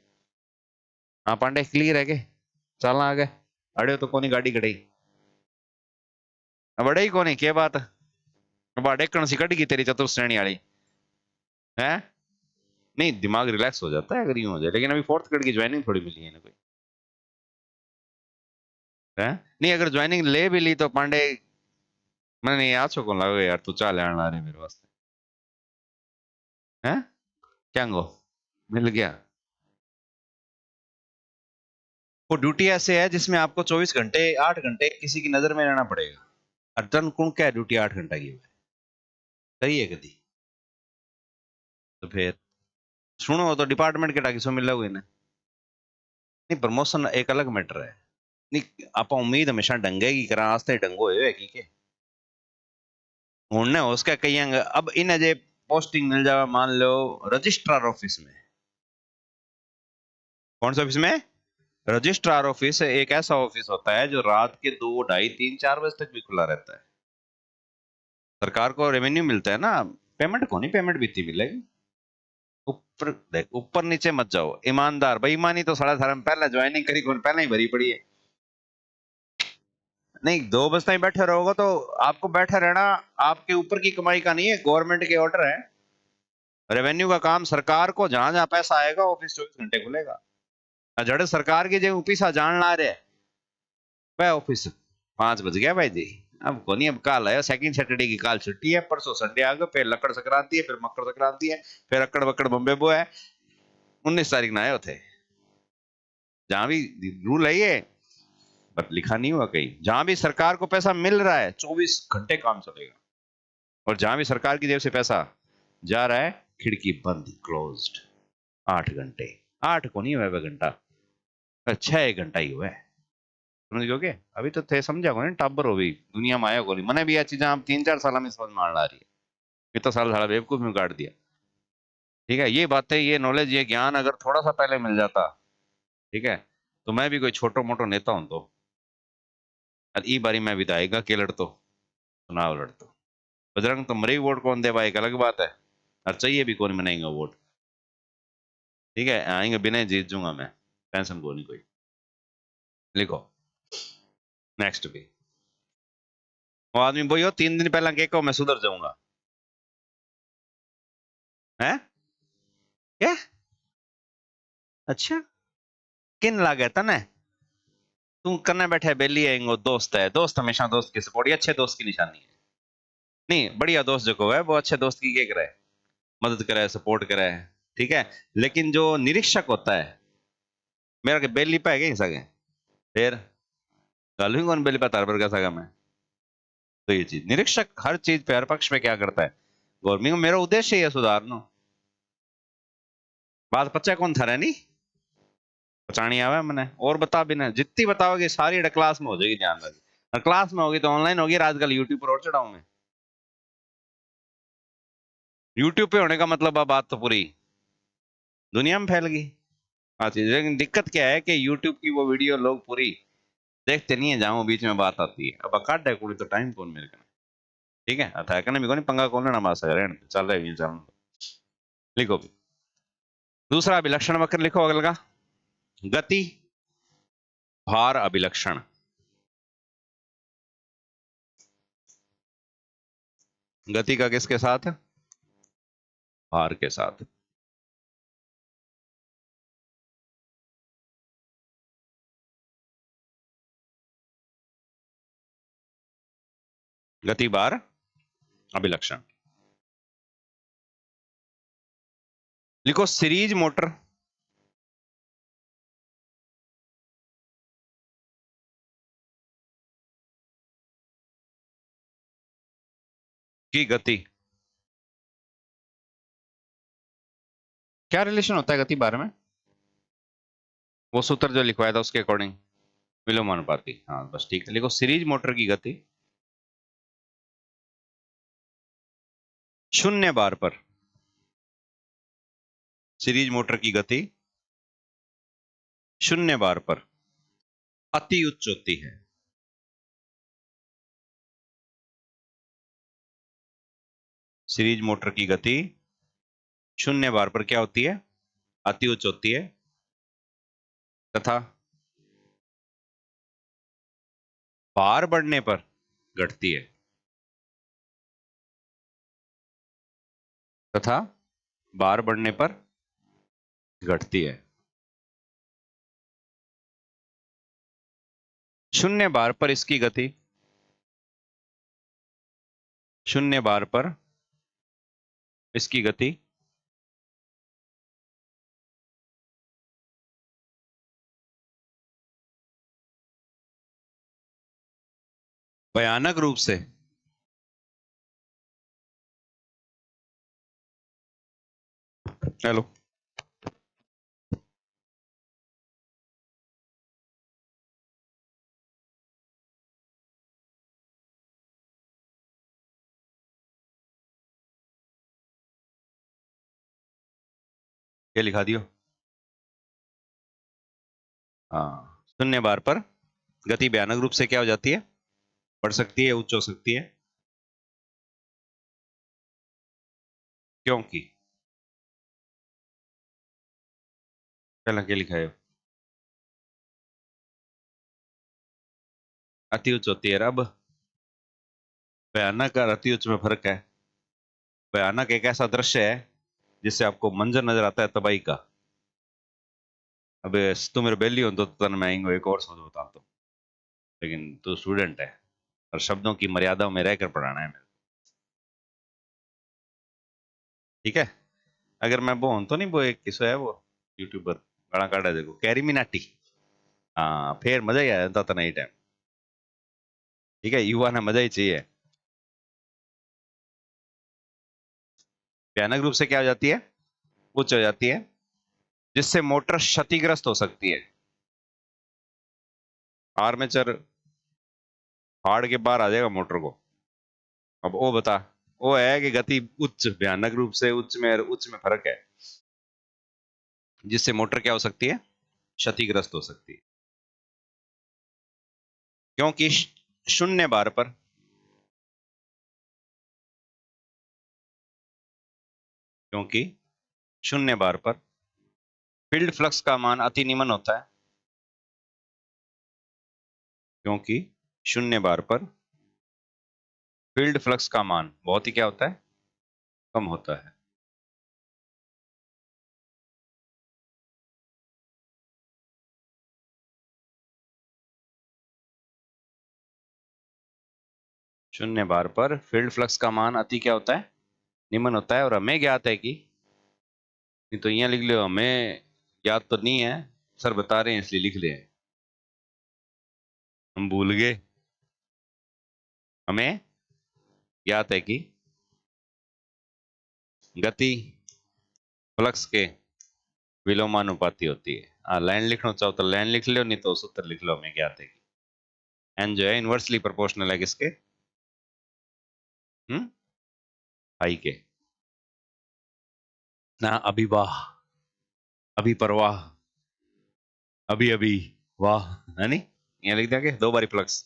हाँ पांडे क्लियर है के? चलना आगे। अड़े तो कोनी गाड़ी खड़ी, अब अड़े ही कोनी क्या बात? अब अड़ेकण सी कटेगी तेरी चतुर श्रेणी वाली है। नहीं दिमाग रिलैक्स हो जाता है अगर यूं हो जाए, लेकिन अभी फोर्थ ग्रेड की ज्वाइनिंग थोड़ी मिली है ना कोई, है? नहीं अगर ज्वाइनिंग ले भी ली तो पांडे, मैंने याद छो कौन लगे यार, तू चाल आना रहे मेरे वास्ते, है? क्या गो मिल गया? वो ड्यूटी ऐसे है जिसमें आपको 24 घंटे 8 घंटे किसी की नजर में रहना पड़ेगा। अर्तन कौन क्या ड्यूटी 8 घंटा की सही है कभी? तो फिर सुनो, तो डिपार्टमेंट के टाकी सो मिल रहा है। नहीं प्रमोशन एक अलग मैटर है। नहीं आप उम्मीद हमेशा डंगे की करा आस्ते डंगो है की के उन्हें उसका कई अब इन जे पोस्टिंग मिल जावा मान लो रजिस्ट्रार ऑफिस में। कौन सा ऑफिस में? रजिस्ट्रार ऑफिस एक ऐसा ऑफिस होता है जो रात के 2 2:30 3 4 बजे तक भी खुला रहता है। सरकार को रेवेन्यू मिलता है ना, पेमेंट को नहीं, पेमेंट भी इतनी मिलेगी। ऊपर देख, ऊपर नीचे मत जाओ, ईमानदार बेईमानी तो 3:30 में पहले ज्वाइनिंग करी कौन, पहले ही भरी पड़ी है। नहीं 2 बजे तक बैठे रहोगे तो आपको बैठे रहना, आपके ऊपर की कमाई का नहीं है, गवर्नमेंट के ऑर्डर है। रेवेन्यू का काम सरकार को, जहां जहां पैसा आएगा ऑफिस 24 घंटे खुलेगा। जड़ सरकार की जो पैसा जान ला रहे वह ऑफिस 5 बज गया भाई जी। अब को नहीं, अब कल है सेकंड सैटरडे की, काल छुट्टी है, परसों संडे आ गए, फिर लकड़ संक्रांति है, फिर मकर संक्रांति है, फिर अकड़ बकड़ बम्बे बो है। 19 तारीख ना आए थे, जहां भी रूल है ये, पर लिखा नहीं हुआ कहीं, जहां भी सरकार को पैसा मिल रहा है 24 घंटे काम चलेगा, और जहां भी सरकार की जेब से पैसा जा रहा है खिड़की बंद क्लोज्ड। 8 घंटे, 8 को नहीं हुआ घंटा, 6 घंटा ही हुआ है। समझ गए? अभी तो थे समझा को नहीं, टाबर हो गई दुनिया में आया को नहीं, मैंने भी यह चीजें आप 3 4 साल में समझ में आ रही है। इतना साल सारा बेवकूफ में काट दिया। ठीक है, ये बातें, ये नॉलेज, ये ज्ञान अगर थोड़ा सा पहले मिल जाता, ठीक है, तो मैं भी कोई छोटो मोटो नेता हूं तो, और ई बारी मैं विधायक के लड़तो, चुनाव लड़तो। बजरंग तो मरी वोट कौन दे भाई, एक अलग बात है, और चाहिए भी कौन मनाएंगे वोट। ठीक है, आएंगे बिना ही जीत जूंगा मैं, टेंशन को नहीं कोई। लिखो नेक्स्ट भी। वो आदमी बोलियो 3 दिन पहला के को मैं सुधर जाऊंगा, है क्या? अच्छा, किन लागे तने? तू करने बैठे बेली है दोस्त है, दोस्त हमेशा दोस्त की सपोर्ट, ये अच्छे दोस्त की निशानी है। नहीं, बढ़िया दोस्त जो को है वो अच्छे दोस्त की क्या करे, मदद करे, सपोर्ट करे, ठीक है। लेकिन जो निरीक्षक होता है, मेरा के बेली पे है क्या सके, फिर गालू ही कौन बेली पे तार पर का सका मैं। तो ये चीज निरीक्षक हर चीज पे, हर पक्ष में क्या करता है, गवर्नमेंट, मेरा उद्देश्य ही है सुधारना। बात पच्चा कौन था नहीं पचानी आवे मैंने, और बता भी ना, जितनी बताओगे सारी क्लास में हो जाएगी, ध्यान रखिए। और क्लास में होगी तो ऑनलाइन होगी, आजकल यूट्यूब पर और चढ़ाऊं मैं। यूट्यूब पे होने का मतलब अब बात तो पूरी दुनिया में फैल गई। हाँ चीज, लेकिन दिक्कत क्या है कि यूट्यूब की वो वीडियो लोग पूरी देखते नहीं है, जहां बीच में बात आती है, अब काट है कुड़ी तो टाइम कौन मेरे का। ठीक है, अथा कने भी कोनी पंगा कौन लेना मासा रहन चल रहे हैं चल। लिखो भी दूसरा अभिलक्षण वक्र लिखो अगल का, गति भार अभिलक्षण। गति का किसके साथ, भार के साथ। गति भार अभिलक्षण। लिखो सीरीज मोटर की गति, क्या रिलेशन होता है गति बार में, वो सूत्र जो लिखवाया था उसके अकॉर्डिंग विलोमानुपाती। हाँ बस ठीक है, लिखो सीरीज मोटर की गति शून्य बार पर, सीरीज मोटर की गति शून्य बार पर अति उच्च होती है। सीरीज मोटर की गति शून्य बार पर क्या होती है, अति उच्च होती है, तथा भार बढ़ने पर घटती है, तथा भार बढ़ने पर घटती है। शून्य बार पर इसकी गति, शून्य बार पर इसकी गति भयानक रूप से, हेलो, ये लिखा दियो। हाँ, शून्य बार पर गति भयानक रूप से क्या हो जाती है, बढ़ सकती है, उच्च हो सकती है, क्योंकि पहला क्या लिखा है, अति उच्च होती है। अब भयानक और अति उच्च में फर्क है। भयानक एक ऐसा दृश्य है जिससे आपको मंजर नजर आता है तबाही का। अब तू मेरे बेली हो तो तन मैं आएंगे एक और समझ बताता हूँ, लेकिन तू स्टूडेंट है और शब्दों की मर्यादा में रहकर पढ़ाना है मेरे, ठीक है। अगर मैं वो हूं तो नहीं, वो एक किस्सा है, वो यूट्यूबर गाना काटा देखो, कैरी मिनाटी। हाँ फिर मजा ही आया था नहीं टाइम, ठीक है, युवा ने मजा ही चाहिए। भयानक रूप से क्या हो जाती है, उच्च हो जाती है, जिससे मोटर क्षतिग्रस्त हो सकती है। आर्मेचर फाड़ के बाहर आ जाएगा मोटर को। अब वो बता, वो है कि गति उच्च, भयानक रूप से उच्च में और उच्च में फर्क है, जिससे मोटर क्या हो सकती है, क्षतिग्रस्त हो सकती है, क्योंकि शून्य बार पर, क्योंकि शून्य बार पर फील्ड फ्लक्स का मान अति निम्न होता है, क्योंकि शून्य बार पर फील्ड फ्लक्स का मान बहुत ही क्या होता है, कम होता है। शून्य बार पर फील्ड फ्लक्स का मान अति क्या होता है, निम्न होता है। और हमें ज्ञात है कि, नहीं तो यहाँ लिख लो हमें ज्ञात तो नहीं है, सर बता रहे हैं इसलिए लिख ले, हम भूल गए। हमें ज्ञात है कि गति फ्लक्स के विलोमानुपाती होती है। लाइन लिखना चाहो तो लाइन लिख लो, नहीं तो सूत्र लिख लो। हमें ज्ञात है कि एन जो है इनवर्सली प्रोपोर्शनल है किसके, आई के ना। अभी वाह, अभी परवाह, अभी अभी वाह, है नहीं, यहाँ लिख देंगे दो बारी फ्लक्स।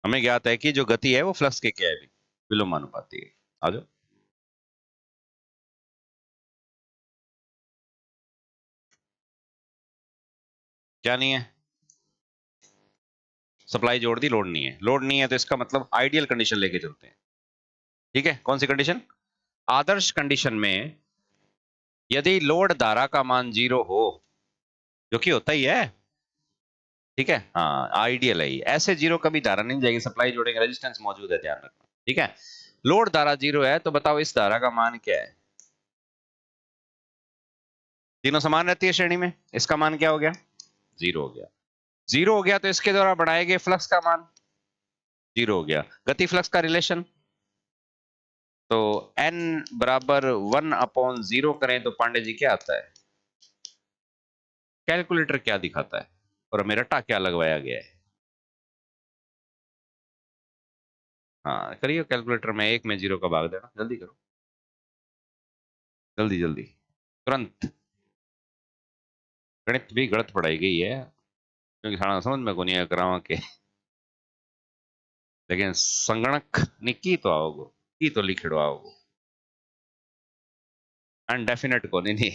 हमें ज्ञात है कि जो गति है वो फ्लक्स के क्या है, विलोमानुपाती है। आ जाओ। क्या नहीं है, सप्लाई जोड़ दी, लोड नहीं है। लोड नहीं है तो इसका मतलब आइडियल कंडीशन लेके चलते हैं। ठीक है, कौन सी कंडीशन, आदर्श कंडीशन में यदि लोड धारा का मान 0 हो, जो कि होता ही है, ठीक है, हाँ आइडियल है, ऐसे 0 कभी धारा नहीं जाएगी, सप्लाई जोड़ेंगे, रेजिस्टेंस मौजूद है, ध्यान रखना। ठीक है, लोड धारा 0 है तो बताओ इस धारा का मान क्या है। तीनों समान रहती है श्रेणी में, इसका मान क्या हो गया, 0 हो गया। 0 हो गया तो इसके द्वारा बढ़ाए गए फ्लक्स का मान 0 हो गया। गति फ्लक्स का रिलेशन, तो n बराबर 1/0 करें तो पांडे जी क्या आता है, कैलकुलेटर क्या दिखाता है, और हमें रट्टा क्या लगवाया गया है। हाँ करिए कैलकुलेटर में, 1 में 0 का भाग देना, जल्दी करो, जल्दी जल्दी, तुरंत। गणित भी गलत पढ़ाई गई है, क्योंकि सारा समझ में को नहीं आया करावा के, लेकिन संगणक ने की तो आओगो, की तो लिखड़ो आओगो, अनडेफिनेट को नहीं, नहीं।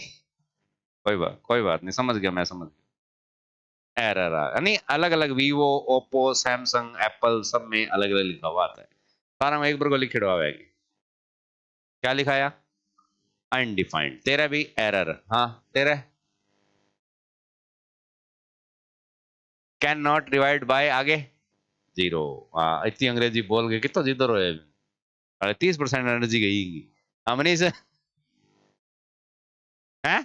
कोई बात नहीं, समझ गया, मैं समझ गया। एरर यानी अलग अलग, वीवो, ओप्पो, सैमसंग, एप्पल, सब में अलग अलग लिखा हुआ आता है। सारा में एक बार को लिखड़ो आवेगी। क्या लिखाया, अनडिफाइंड। तेरा भी एरर, हाँ तेरा कैन नॉट डिवाइड बाय आगे 0। हाँ इतनी अंग्रेजी बोल गए, कितना जिधर हो, अरे 30% एनर्जी गई हमने से है।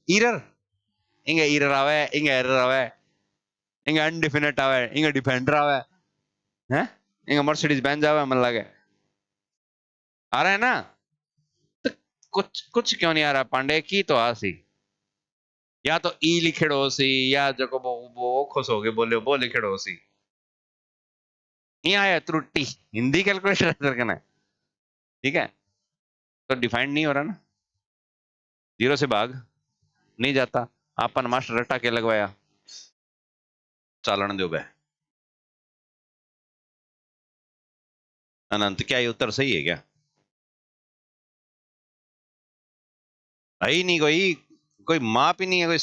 एरर, इंगे एरर आवे, इंगे एरर आवे, इंगे अनडिफिनेट आवे, इंगे डिफेंडर आवे, हैं इंगे मर्सिडीज बेंज आवे, मन लगे आ रहा है ना। तो कुछ कुछ क्यों नहीं आ रहा पांडे की, तो आ सी, या तो ई लिखेड़ो सी, या जो को वो खुश हो गए बोले वो लिखेड़ो सी। यहाँ आया त्रुटि, हिंदी कैलकुलेशन करना है, ठीक है, तो डिफाइंड नहीं हो रहा ना, 0 से भाग नहीं जाता। अपन मास्टर रट्टा के लगवाया, चालन दो बे अनंत। क्या ये उत्तर सही है क्या, है ही नहीं कोई, कोई माप ही नहीं है कोई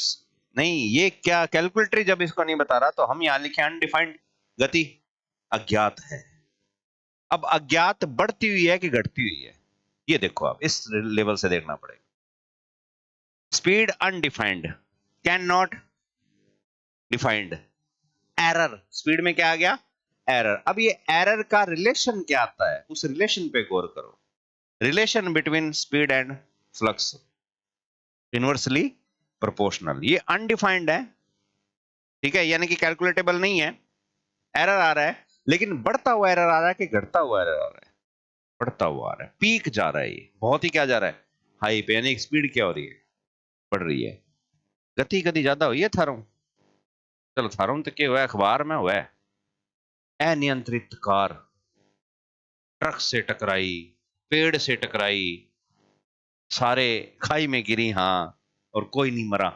नहीं। ये क्या कैलकुलेटर जब इसको नहीं बता रहा, तो हम यहां लिखे अनडिफाइंड, गति अज्ञात है। अब अज्ञात बढ़ती हुई है कि घटती हुई है, ये देखो आप इस लेवल से देखना पड़ेगा। Speed undefined, can not defined, error, speed में क्या आ गया, एरर। अब ये एरर का रिलेशन क्या आता है, उस रिलेशन पे गौर करो। Relation between speed and flux, inversely proportional. ये अनडिफाइंड है, ठीक है, यानी कि कैलकुलेटेबल नहीं है। एरर आ रहा है, लेकिन बढ़ता हुआ एरर आ रहा है कि घटता हुआ एरर आ रहा है, बढ़ता हुआ आ रहा है, पीक जा रहा है, ये बहुत ही क्या जा रहा है, हाई पे, यानी स्पीड क्या हो रही है, बढ़ रही है। गति कभी ज्यादा हुई है थारों, चलो थारों तो क्या हुआ है, अखबार में हुआ है, अनियंत्रित कार ट्रक से टकराई, पेड़ से टकराई, सारे खाई में गिरी, हाँ, और कोई नहीं मरा।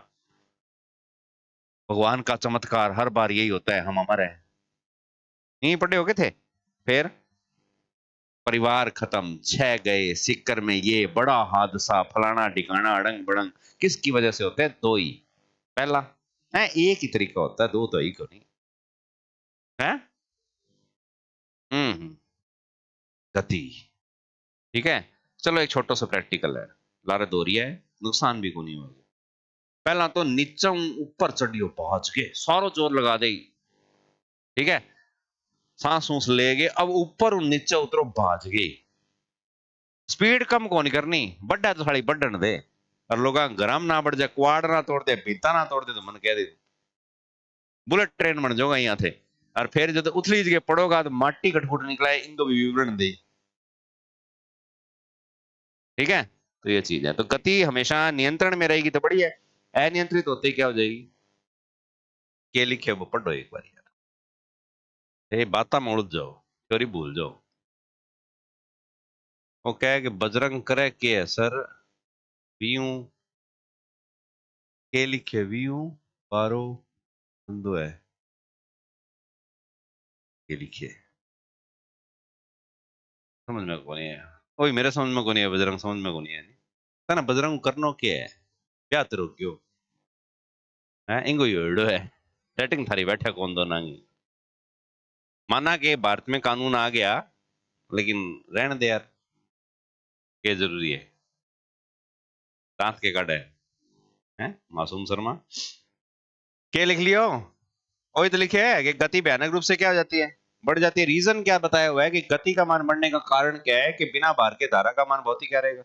भगवान का चमत्कार, हर बार यही होता है, हम अमर हैं। यहीं पड़े हो गए थे, फिर परिवार खत्म, 6 गए सिक्कर में, ये बड़ा हादसा, फलाना ठिकाना, अड़ंग बड़ंग। किसकी वजह से होते हैं, दो ही। पहला है, एक ही तरीका होता है, दो तो ही को नहीं है। हम्म, गति, ठीक है। चलो एक छोटा सा प्रैक्टिकल है, लारे दोहरी है, नुकसान भी को नहीं होगा। पहला तो नीचा ऊपर चढ़ियो, पहुंच के सारो जोर लगा दे, ठीक है, सांस सूस ले गए, अब ऊपर नीचे उतरो भाज गए। स्पीड कम कौन करनी, बढ़ा तो साली बढ़न दे। और लोग गरम ना बढ़ जाए, क्वाड ना तोड़ दे, बीता ना तोड़ दे, तो मन कह दे बुलेट ट्रेन बन जाओगा यहाँ थे। और फिर जो उथली जगह पड़ोगा तो माटी कटफुट निकला है, इनको भी विवरण दे। ठीक है, तो ये चीज है। तो गति हमेशा नियंत्रण में रहेगी तो बढ़िया है, अनियंत्रित होते ही क्या हो जाएगी? के लिखे वो पढ़ो एक बार यार, ये बाता में उलझ जाओ, चोरी भूल जाओ। वो क्या है कि बजरंग करे के है सर, वीऊ के लिखे वीऊ बारो बंदो है, के लिखे समझ में को नहीं है। ओए मेरे समझ में को नहीं है, बजरंग समझ में को नहीं है। है ना, बजरंग करनो क्या है, क्या तरो क्यों है, इंगो योड़ो है। सेटिंग थारी बैठा कौन दो नांगी। माना कि भारत में कानून आ गया, लेकिन रहने दे यार, क्या जरूरी है, दांत के काटे हैं मासूम शर्मा। क्या लिख लियो, वही तो लिखे है कि गति भयानक रूप से क्या हो जाती है, बढ़ जाती है। रीजन क्या बताया हुआ है कि गति का मान बढ़ने का कारण क्या है, कि बिना भार के धारा का मान बहुत ही क्या रहेगा,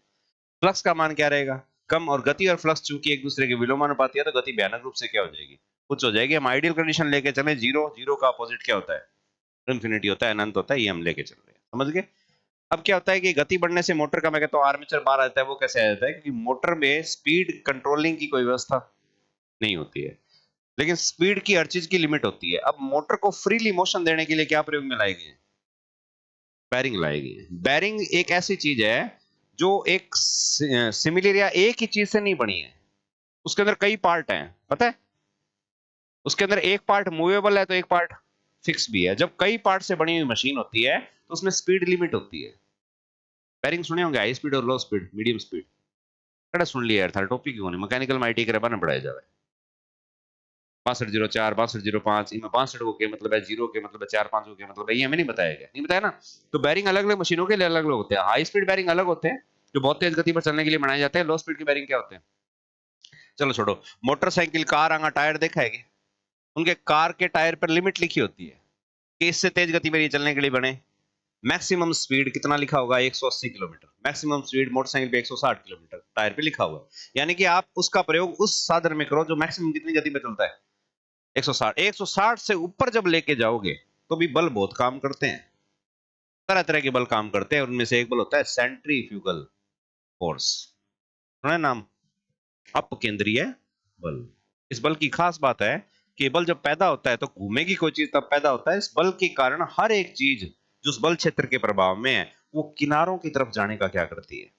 फ्लक्स का मान क्या रहेगा, कम। और गति और फ्लक्स चूंकि एक दूसरे के विलोमानुपाती है, तो गति भयानक रूप से क्या हो जाएगी, कुछ हो जाएगी। हम आइडियल कंडीशन लेके चले, जीरो, जीरो का अपोजिट क्या होता है, इन्फिनिटी होता है, अनंत होता है, ये हम लेके चल रहे हैं, समझ गए। अब क्या होता है कि गति बढ़ने से मोटर का, मैं कहता हूँ आर्मेचर बाहर आता है। वो कैसे आ जाता है, क्योंकि मोटर में स्पीड कंट्रोलिंग की कोई व्यवस्था नहीं होती है, लेकिन स्पीड की हर चीज की लिमिट होती है। अब मोटर को फ्रीली मोशन देने के लिए क्या प्रयोग में लाए गए, बैरिंग लाए गए। बैरिंग एक ऐसी चीज है जो एक सिमिलर या एक ही चीज से नहीं बनी है, उसके अंदर कई पार्ट हैं, पता है। उसके अंदर एक पार्ट मूवेबल है तो एक पार्ट फिक्स भी है। जब कई पार्ट से बनी हुई मशीन होती है तो उसमें स्पीड लिमिट होती है। बैरिंग सुने होंगे, हाई स्पीड और लो स्पीड, मीडियम स्पीड। कड़ा सुन लिया यार, था टॉपिक क्यों नहीं, मैकेनिकल में आईटी करे ना पढ़ाया जाए। 6204 6205, इनमें 62 को के मतलब है, जीरो के मतलब है, 45 को के मतलब है, ये हमें नहीं बताया गया, नहीं बताया ना। तो बैरिंग अलग अलग मशीनों के लिए अलग अलग होते हैं। हाई स्पीड बैरिंग अलग होते हैं, जो बहुत तेज गति पर चलने के लिए बनाए जाते हैं। लो स्पीड की बैरिंग क्या होते हैं, चलो छोड़ो। मोटरसाइकिल, कार आगा टायर देखा है क्या? उनके कार के टायर पर लिमिट लिखी होती है कि इससे तेज गति पर ये चलने के लिए बने। मैक्सिमम स्पीड कितना लिखा होगा, 180 किलोमीटर। मैक्सिमम स्पीड मोटरसाइकिल पे 160 किलोमीटर टायर पे लिखा हुआ है। यानी कि आप उसका प्रयोग उस साधन में करो जो मैक्सिमम कितनी गति में चलता है, 160। 160 से ऊपर जब लेके जाओगे तो भी बल बहुत काम करते हैं, तरह तरह के बल काम करते हैं। उनमें से एक बल होता है सेंट्रीफ्यूगल फोर्स, सुना है नाम, अपकेंद्रीय बल। इस बल की खास बात है कि बल जब पैदा होता है तो घूमेगी कोई चीज तब पैदा होता है। इस बल के कारण हर एक चीज जो उस बल क्षेत्र के प्रभाव में है, वो किनारों की तरफ जाने का क्या करती है,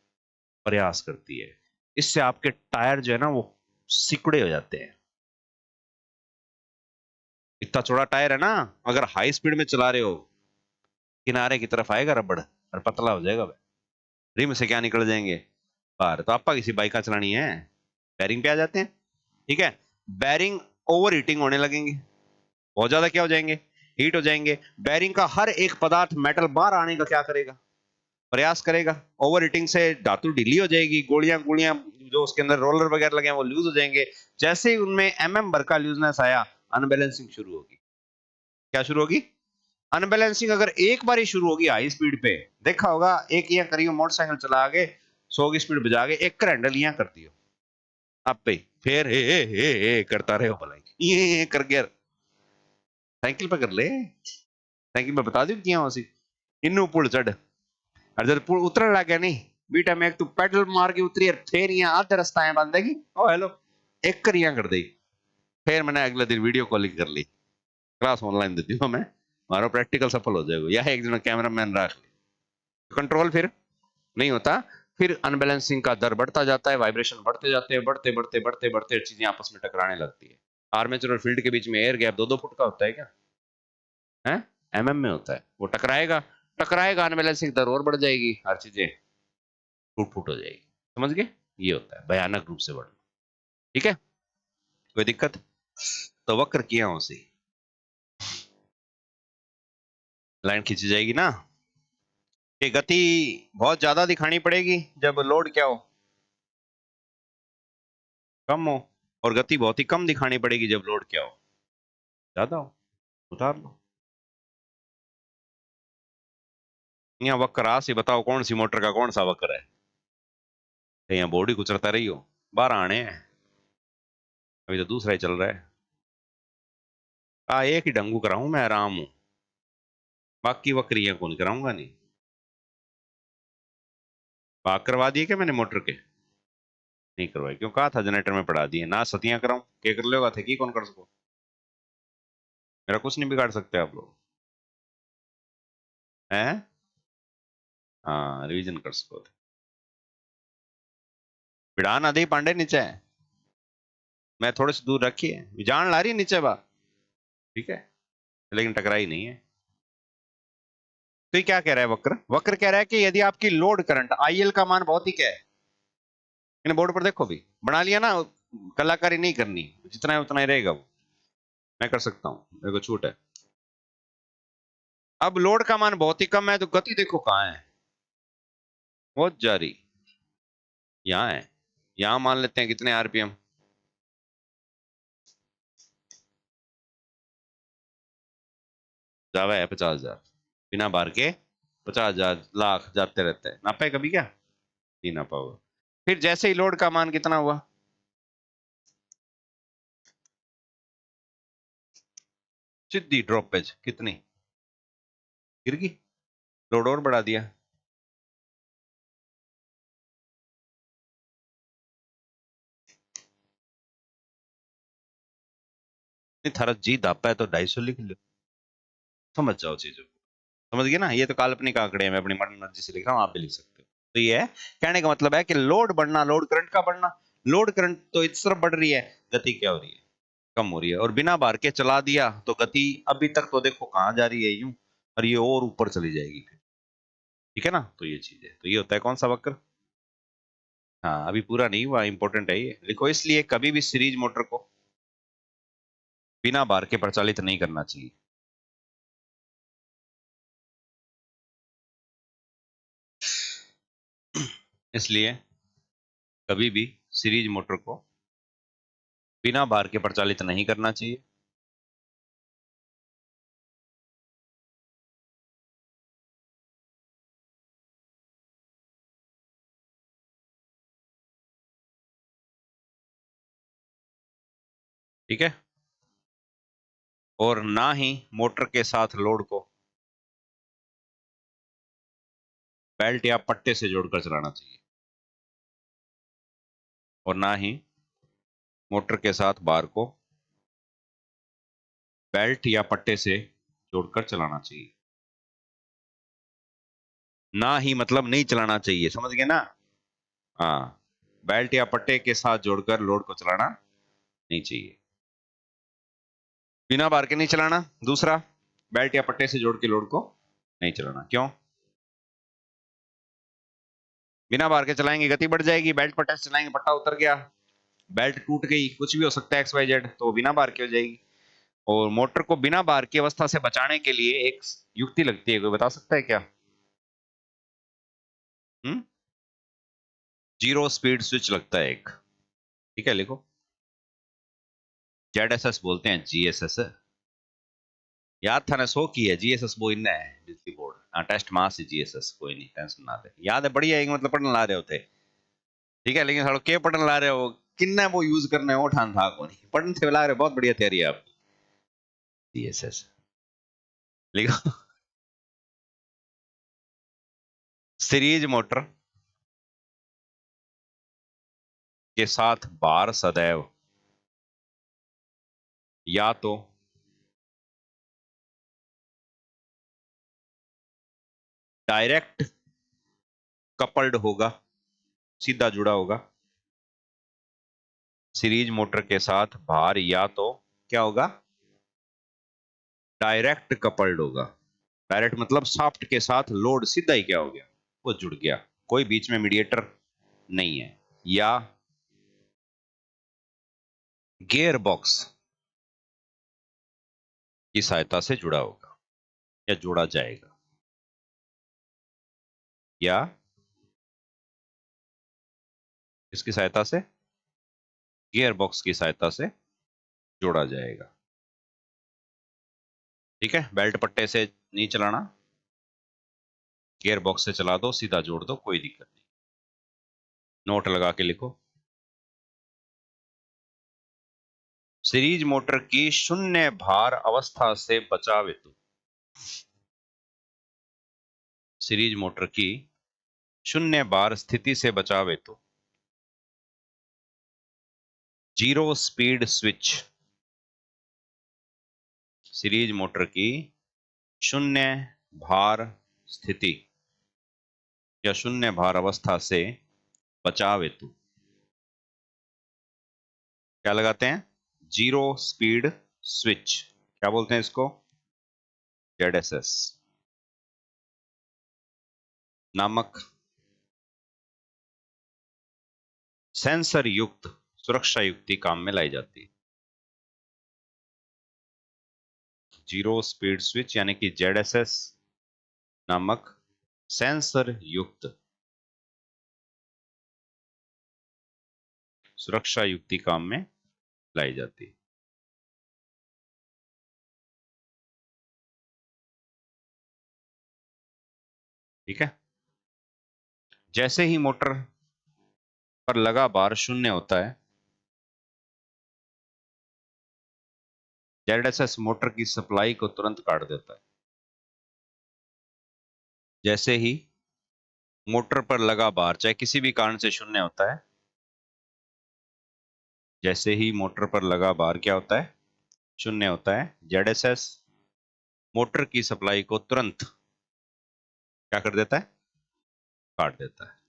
प्रयास करती है। इससे आपके टायर जो है ना वो सिकुड़े हो जाते हैं। इतना चौड़ा टायर है ना, अगर हाई स्पीड में चला रहे हो, किनारे की तरफ आएगा रबड़ और पतला हो जाएगा। रिम से क्या निकल जाएंगे बाहर। तो आपका किसी बाइक का चलानी है, बैरिंग पे आ जाते हैं। ठीक है, बैरिंग ओवर हीटिंग होने लगेंगे, बहुत ज्यादा क्या हो जाएंगे, हीट हो जाएंगे। बैरिंग का हर एक पदार्थ, मेटल बाहर आने का क्या करेगा, प्रयास करेगा। ओवर हीटिंग से धातु ढीली हो जाएगी, गोलियां गोलियां जो उसके अंदर रोलर वगैरह लगे हैं वो लूज हो जाएंगे। जैसे ही उनमें भर का लूजनेस आया, अनबैलेंसिंग शुरू होगी। क्या शुरू होगी, अनबैलेंसिंग। अगर एक बार ही शुरू होगी हाई स्पीड पे, देखा होगा एक यहाँ करियो मोटरसाइकिल चला के 100 की स्पीड बजा के एक हैंडल यहाँ कर दियो आप पे, फिर हे करता रहे हो भलाई, ये कर गया। साइकिल पे कर ले, साइकिल में बता दी किया वैसी, इन्नू पुल चढ़। और जब पुल उतरने लग गया नहीं बीटा में, एक तू पेडल मार के उतरी और फिर यहाँ आधे रास्ता है बांध देगी, ओ हेलो, एक कर यहाँ कर दी। फिर मैंने अगले दिन वीडियो कॉलिंग कर ली, क्लास ऑनलाइन देती हूँ मैं, हमारा प्रैक्टिकल सफल हो जाएगा। या एक दिन कैमरा मैन रख ले, कंट्रोल फिर नहीं होता। फिर अनबैलेंसिंग का दर बढ़ता जाता है, वाइब्रेशन बढ़ते जाते हैं, बढ़ते बढ़ते बढ़ते बढ़ते चीजें आपस में टकराने लगती है। आर्मेचर और फील्ड के बीच में एयर गैप 2-2 फुट का होता है क्या, है, एमएम में होता है। वो टकराएगा, टकराएगा, अनबैलेंसिंग दर और बढ़ जाएगी, हर चीजें टूट फूट हो जाएगी। समझ गए, ये होता है भयानक रूप से बढ़ना। ठीक है, कोई दिक्कत? तो वक्र किया उसे, लाइन खींची जाएगी ना, कि गति बहुत ज्यादा दिखानी पड़ेगी जब लोड क्या हो, कम हो। और गति बहुत ही कम दिखानी पड़ेगी जब लोड क्या हो, ज्यादा हो। उतार लो। यहाँ वक्र राशि बताओ कौन सी मोटर का कौन सा वक्र है? यहाँ बॉडी कुचलता रही हो, 12 आने हैं, अभी तो दूसरा ही चल रहा है। एक ही डंगू कराऊं मैं, आराम हूं, बाकी वक्रियां कौन कराऊंगा नहीं। भाग करवा दिए क्या मैंने मोटर के? नहीं करवाई, क्यों कहा था जनरेटर में पड़ा दिए ना, सतियां कराऊं क्या कर लेगा थे, की कौन कर सको, मेरा कुछ नहीं बिगाड़ सकते आप लोग हैं। हाँ रिवीजन कर सको थे। बिड़ान आदि पांडे नीचे है, मैं थोड़े से दूर रखिए, जान ला रही है नीचे बा, ठीक है, लेकिन टकराई नहीं है। तो ये क्या कह रहा है वक्र? वक्र कह रहा है कि यदि आपकी लोड करंट आईएल का मान बहुत ही क्या है, इन बोर्ड पर देखो, भी बना लिया ना, कलाकारी नहीं करनी, जितना है उतना ही रहेगा वो, मैं कर सकता हूं, मेरे को छूट है। अब लोड का मान बहुत ही कम है, तो गति देखो कहां है, बहुत जारी, यहां है, यहां मान लेते हैं कितने आरपीएम, जावा है 50,000, बिना बार के 50,000 लाख जाते रहते हैं, नापे कभी क्या? नहीं नापा होगा। फिर जैसे ही लोड का मान कितना हुआ, सीधी ड्रॉपेज कितनी गिर गई, लोड और बढ़ा दिया, नहीं थारा जी दापा है तो 250 लिख लो, समझ जाओ चीजों को, समझ गए ना, ये तो काल्पनिक आंकड़े हैं, मैं अपनी मनोमर्जी से लिख रहा हूं, आप भी लिख सकते हो। तो ये है, कहने का मतलब है कि लोड बढ़ना, लोड करंट का बढ़ना, लोड करंट तो इस तरफ बढ़ रही है, गति क्या हो रही है, कम हो रही है, और बिना बार के चला दिया तो गति अभी तक तो देखो कहां जा रही है, यूं, और ये और ऊपर चली जाएगी, ठीक है ना, तो ये चीज है, तो ये होता है कौन सा वक्र। हाँ अभी पूरा नहीं हुआ, इंपॉर्टेंट है ये, लिखो, इसलिए कभी भी सीरीज मोटर को बिना बार के प्रचालित नहीं करना चाहिए। इसलिए कभी भी सीरीज मोटर को बिना बार के प्रचालित नहीं करना चाहिए। ठीक है, और ना ही मोटर के साथ लोड को बेल्ट या पट्टे से जोड़कर चलाना चाहिए, और ना ही मोटर के साथ बार को बेल्ट या पट्टे से जोड़कर चलाना चाहिए। ना ही मतलब नहीं चलाना चाहिए, समझ गए ना? हाँ, बेल्ट या पट्टे के साथ जोड़कर लोड को चलाना नहीं चाहिए, बिना बार के नहीं चलाना। दूसरा, बेल्ट या पट्टे से जोड़ के लोड को नहीं चलाना, क्यों? बिना बार के चलाएंगे गति बढ़ जाएगी, बेल्ट पट्टे से चलाएंगे पट्टा उतर गया, बेल्ट टूट गई, कुछ भी हो सकता है एक्स वाई जेड, तो बिना बार की हो जाएगी। और मोटर को बिना बार की अवस्था से बचाने के लिए एक युक्ति लगती है, कोई बता सकता है क्या? हम्म, जीरो स्पीड स्विच लगता है एक, ठीक है, लिखो, जेडएसएस बोलते हैं, जीएसएस, याद था ना, 100 की है जीएसएस, वो इनने है बिजली बोर्ड, हाँ टेस्ट मास है जीएसएस, कोई नहीं टेंशन ना ले, याद है, बढ़िया है, मतलब पढ़ने ला रहे होते, ठीक है, लेकिन के पढ़ने ला रहे हो, किन्ना वो यूज करने वो ठान था को नहीं, पढ़ने से ला रहे हो, बहुत बढ़िया तैयारी है आपकी, जीएसएस लिखो। सीरीज मोटर के साथ बार सदैव या तो डायरेक्ट कपल्ड होगा, सीधा जुड़ा होगा, सीरीज मोटर के साथ भार या तो क्या होगा, डायरेक्ट कपल्ड होगा, डायरेक्ट मतलब शाफ्ट के साथ लोड सीधा ही क्या हो गया, वो जुड़ गया, कोई बीच में मीडिएटर नहीं है, या गियर बॉक्स की सहायता से जुड़ा होगा या जोड़ा जाएगा, या इसकी सहायता से, गियर बॉक्स की सहायता से जोड़ा जाएगा, ठीक है, बेल्ट पट्टे से नहीं चलाना, गियर बॉक्स से चला दो, सीधा जोड़ दो, कोई दिक्कत नहीं। नोट लगा के लिखो। सीरीज मोटर की शून्य भार अवस्था से बचाव हेतु, सीरीज मोटर की शून्य भार स्थिति से बचाव हेतु zero speed switch, series motor की शून्य भार स्थिति या शून्य भार अवस्था से बचाव हेतु क्या लगाते हैं? Zero speed switch. क्या बोलते हैं इसको? ZSS नामक सेंसर युक्त सुरक्षा युक्ति काम में लाई जाती है। जीरो स्पीड स्विच यानी कि ZSS नामक सेंसर युक्त सुरक्षा युक्ति काम में लाई जाती है। ठीक है। जैसे ही मोटर पर लगा भार शून्य होता है, ZSS मोटर की सप्लाई को तुरंत काट देता है। जैसे ही मोटर पर लगा भार चाहे किसी भी कारण से शून्य होता है, जैसे ही मोटर पर लगा भार क्या होता है? शून्य होता है। ZSS मोटर की सप्लाई को तुरंत क्या कर देता है? काट देता है।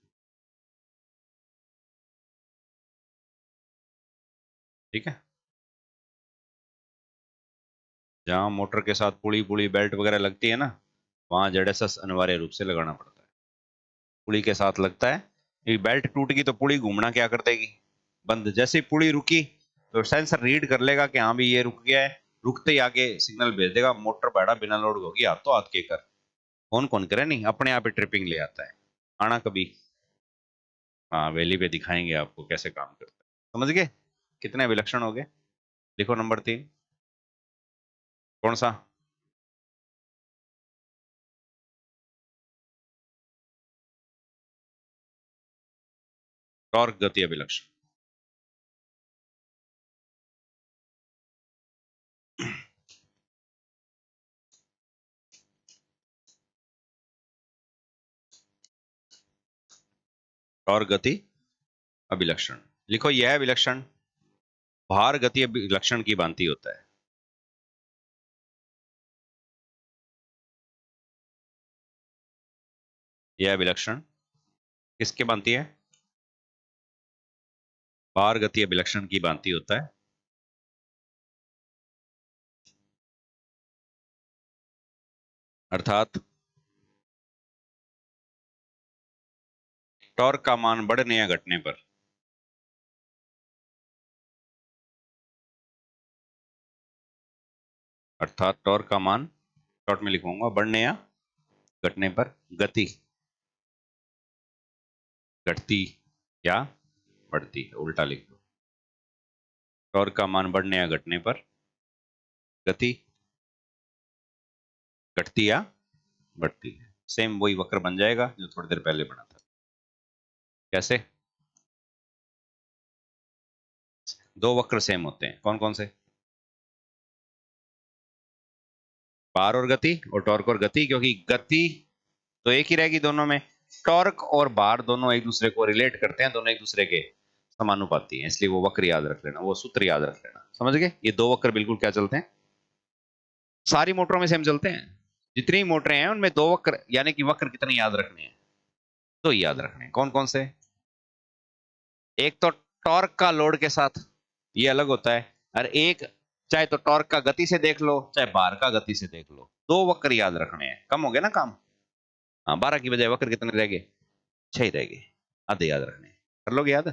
ठीक है। जहां मोटर के साथ पुड़ी पुड़ी बेल्ट वगैरह लगती है ना, वहां ZSS अनिवार्य रूप से लगाना पड़ता है। पुड़ी के साथ लगता है, ये बेल्ट टूट गई तो पुड़ी घूमना क्या कर देगी? बंद। जैसे ही पुड़ी रुकी तो सेंसर रीड कर लेगा कि हाँ भी ये रुक गया है, रुकते ही आगे सिग्नल भेज देगा, मोटर बैठा बिना लोड होगी, हाथ तो हाथ के कर। कौन कौन करे? नहीं, अपने आप ही ट्रिपिंग ले आता है। आना कभी। हाँ, वैली पे दिखाएंगे आपको कैसे काम करता है। समझ गए? कितने विलक्षण हो गए? लिखो नंबर 3। कौन सा? टॉर्क गति अभिलक्षण। टॉर्क गति अभिलक्षण लिखो। यह विलक्षण भार गति अभिलक्षण की भांति होता है। यह विलक्षण किसके भांति है? भार गति अभिलक्षण की भांति होता है। अर्थात टॉर्क का मान बढ़ने या घटने पर अर्थात टॉर्क का मान शॉर्ट में लिखूंगा, बढ़ने या घटने पर गति घटती या बढ़ती है। उल्टा लिख दो। टॉर्क का मान बढ़ने या घटने पर गति घटती या बढ़ती है। सेम वही वक्र बन जाएगा जो थोड़ी देर पहले बना था। कैसे? दो वक्र सेम होते हैं। कौन कौन से? भार और गति, और टॉर्क और गति। क्योंकि गति तो एक ही रहेगी दोनों में, टॉर्क और भार दोनों एक दूसरे को रिलेट करते हैं, दोनों एक दूसरे के समानुपाती हैं, इसलिए वो वक्र याद रख लेना, वो सूत्र याद रख लेना। समझ गए? ये दो वक्र बिल्कुल क्या चलते हैं? सारी मोटरों में सेम चलते हैं। जितनी मोटरें हैं उनमें दो वक्र, यानी कि वक्र कितने याद रखने हैं? तो याद रखने हैं। कौन कौन से? एक तो टॉर्क का लोड के साथ, ये अलग होता है। और एक, चाहे तो टॉर्क का गति से देख लो, चाहे भार का गति से देख लो, दो वक्र याद रखने हैं। कम हो गया ना काम? हाँ, 12 की बजाय वक्र कितने रह गए? 6 रह गए। आधे याद रखने हैं। कर लोगे याद?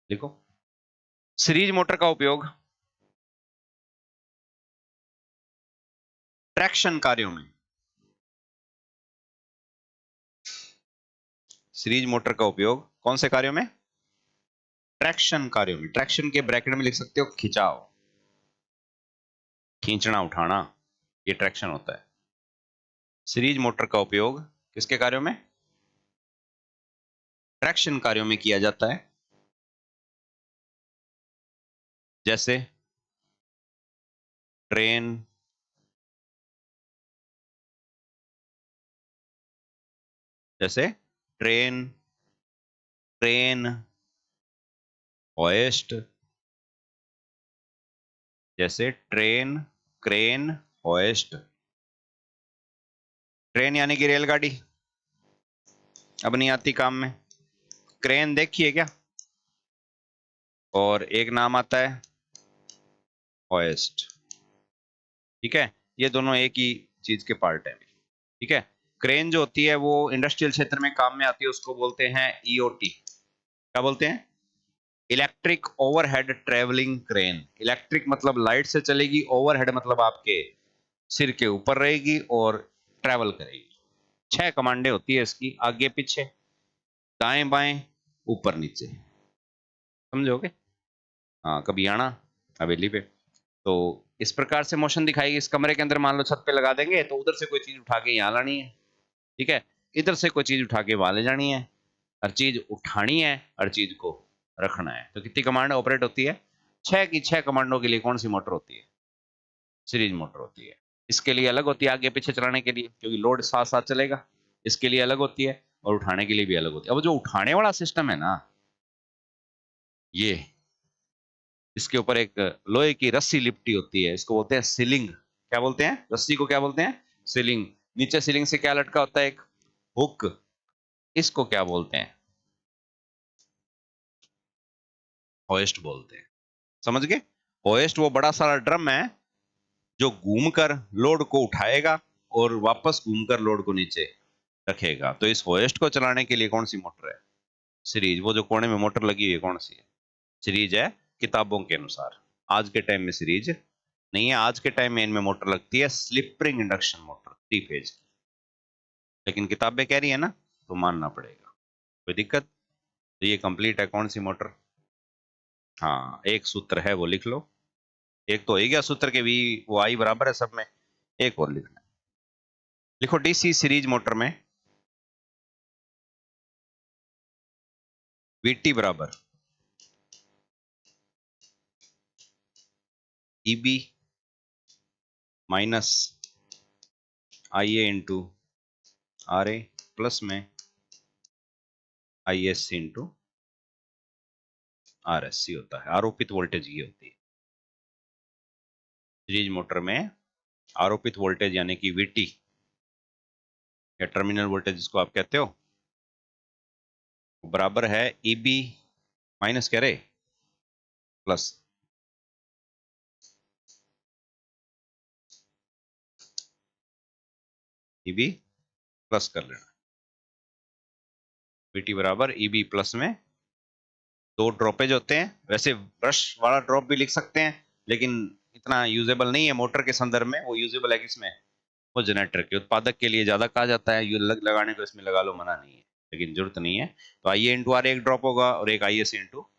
लिखो। सीरीज मोटर का उपयोग ट्रैक्शन कार्यों में, सीरीज मोटर का उपयोग कौन से कार्यों में? ट्रैक्शन कार्यों में। ट्रैक्शन के ब्रैकेट में लिख सकते हो खिंचाव, खींचना, उठाना, ये ट्रैक्शन होता है। सीरीज मोटर का उपयोग किसके कार्यों में? ट्रैक्शन कार्यों में किया जाता है। जैसे ट्रेन, जैसे ट्रेन, ट्रेन, होएस्ट, जैसे ट्रेन, क्रेन, होएस्ट। ट्रेन यानी कि रेलगाड़ी, अब नहीं आती काम में। क्रेन देखिए क्या, और एक नाम आता है होएस्ट। ठीक है, ये दोनों एक ही चीज के पार्ट है। ठीक है, क्रेन जो होती है वो इंडस्ट्रियल क्षेत्र में काम में आती है, उसको बोलते हैं ईओटी। क्या बोलते हैं? Electric overhead travelling crane. Electric मतलब लाइट से चलेगी, ओवरहेड मतलब आपके सिर के ऊपर रहेगी और ट्रेवल करेगी। 6 कमांडे होती है इसकी, आगे पीछे, दाएं बाएं, ऊपर नीचे। समझोगे? हाँ, कभी आना हवेली पे। तो इस प्रकार से मोशन दिखाएगी। इस कमरे के अंदर मान लो छत पे लगा देंगे, तो उधर से कोई चीज उठा के यहाँ लानी है। ठीक है, इधर से कोई चीज उठा के वहां ले जानी है। हर चीज उठानी है, हर चीज को रखना है। तो कितनी कमांड ऑपरेट होती है? 6 की 6 कमांडों के लिए कौन सी मोटर होती है? सीरीज मोटर होती है। इसके लिए अलग होती है आगे पीछे चलाने के लिए, क्योंकि लोड साथ साथ चलेगा। इसके लिए अलग होती है, और उठाने के लिए भी अलग होती है। अब जो उठाने वाला सिस्टम है ना, ये इसके ऊपर एक लोहे की रस्सी लिपटी होती है, इसको बोलते हैं सीलिंग। क्या बोलते हैं? रस्सी को क्या बोलते हैं? सीलिंग। नीचे सीलिंग से क्या लटका होता है? एक हुक। इसको क्या बोलते हैं? होइस्ट बोलते हैं। समझ गए? होइस्ट वो बड़ा सारा ड्रम है जो घूमकर लोड को उठाएगा और वापस घूमकर लोड को नीचे रखेगा। तो इस होइस्ट को चलाने के लिए कौन सी मोटर है? सीरीज। वो जो कोने में मोटर लगी हुई है कौन सी है? सीरीज है, किताबों के अनुसार। आज के टाइम में सीरीज नहीं है, आज के टाइम में इनमें मोटर लगती है slip ring induction motor, 3 phase की। लेकिन किताबें कह रही है ना, तो मानना पड़ेगा। कोई दिक्कत? तो ये कंप्लीट है। कौन सी मोटर? हाँ, एक सूत्र है, वो लिख लो। एक तो हो ही गया सूत्र के भी, वो आई बराबर है सब में। एक और लिखना है। लिखो, डीसी सीरीज मोटर में वीटी बराबर EB minus I A into R A plus में I S C into R S C होता है। आरोपित वोल्टेज ये होती है सीरीज मोटर में। आरोपित वोल्टेज यानी कि वीटी, या टर्मिनल वोल्टेज जिसको आप कहते हो, बराबर है ईबी माइनस कह रहे प्लस ईबी प्लस कर लेना। वीटी बराबर ईबी प्लस में 2 ड्रॉपेज होते हैं। वैसे ब्रश वाला ड्रॉप भी लिख सकते हैं, लेकिन इतना यूजेबल नहीं है मोटर के संदर्भ में। वो यूजेबल है किसमें? वो जनरेटर के उत्पादक के लिए ज्यादा कहा जाता है। ये लगाने को इसमें लगा लो, मना नहीं है, लेकिन जरूरत नहीं है। तो आई ए इंटू आर एक ड्रॉप होगा, और एक I S into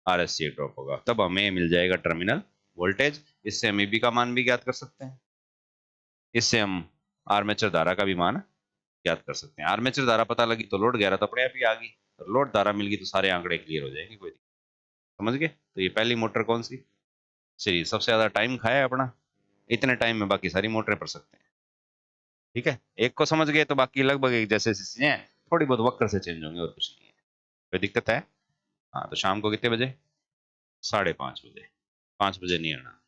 R S C एक ड्रॉप होगा, तब हमें मिल जाएगा टर्मिनल वोल्टेज। इससे हम ईबी का मान भी ज्ञात कर सकते हैं। इससे हम आर्मेचर धारा का भी मान ज्ञात कर सकते हैं। आर्मेचर धारा पता लगी तो लोड धारा तो अपने आप ही आ गई, और लोड धारा मिल गई तो सारे आंकड़े क्लियर हो जाएंगे। कोई दिक्कत? समझ गए? तो ये पहली मोटर कौन सी? सीरीज। सबसे ज्यादा टाइम खाया है अपना, इतने टाइम में बाकी सारी मोटरें पढ़ सकते हैं। ठीक है, एक को समझ गए तो बाकी लगभग एक जैसे चीजें हैं, थोड़ी बहुत वक्र से चेंज होंगे और कुछ नहीं है। कोई दिक्कत है? हाँ, तो शाम को कितने बजे? 5:30 बजे। 5 बजे नहीं आना।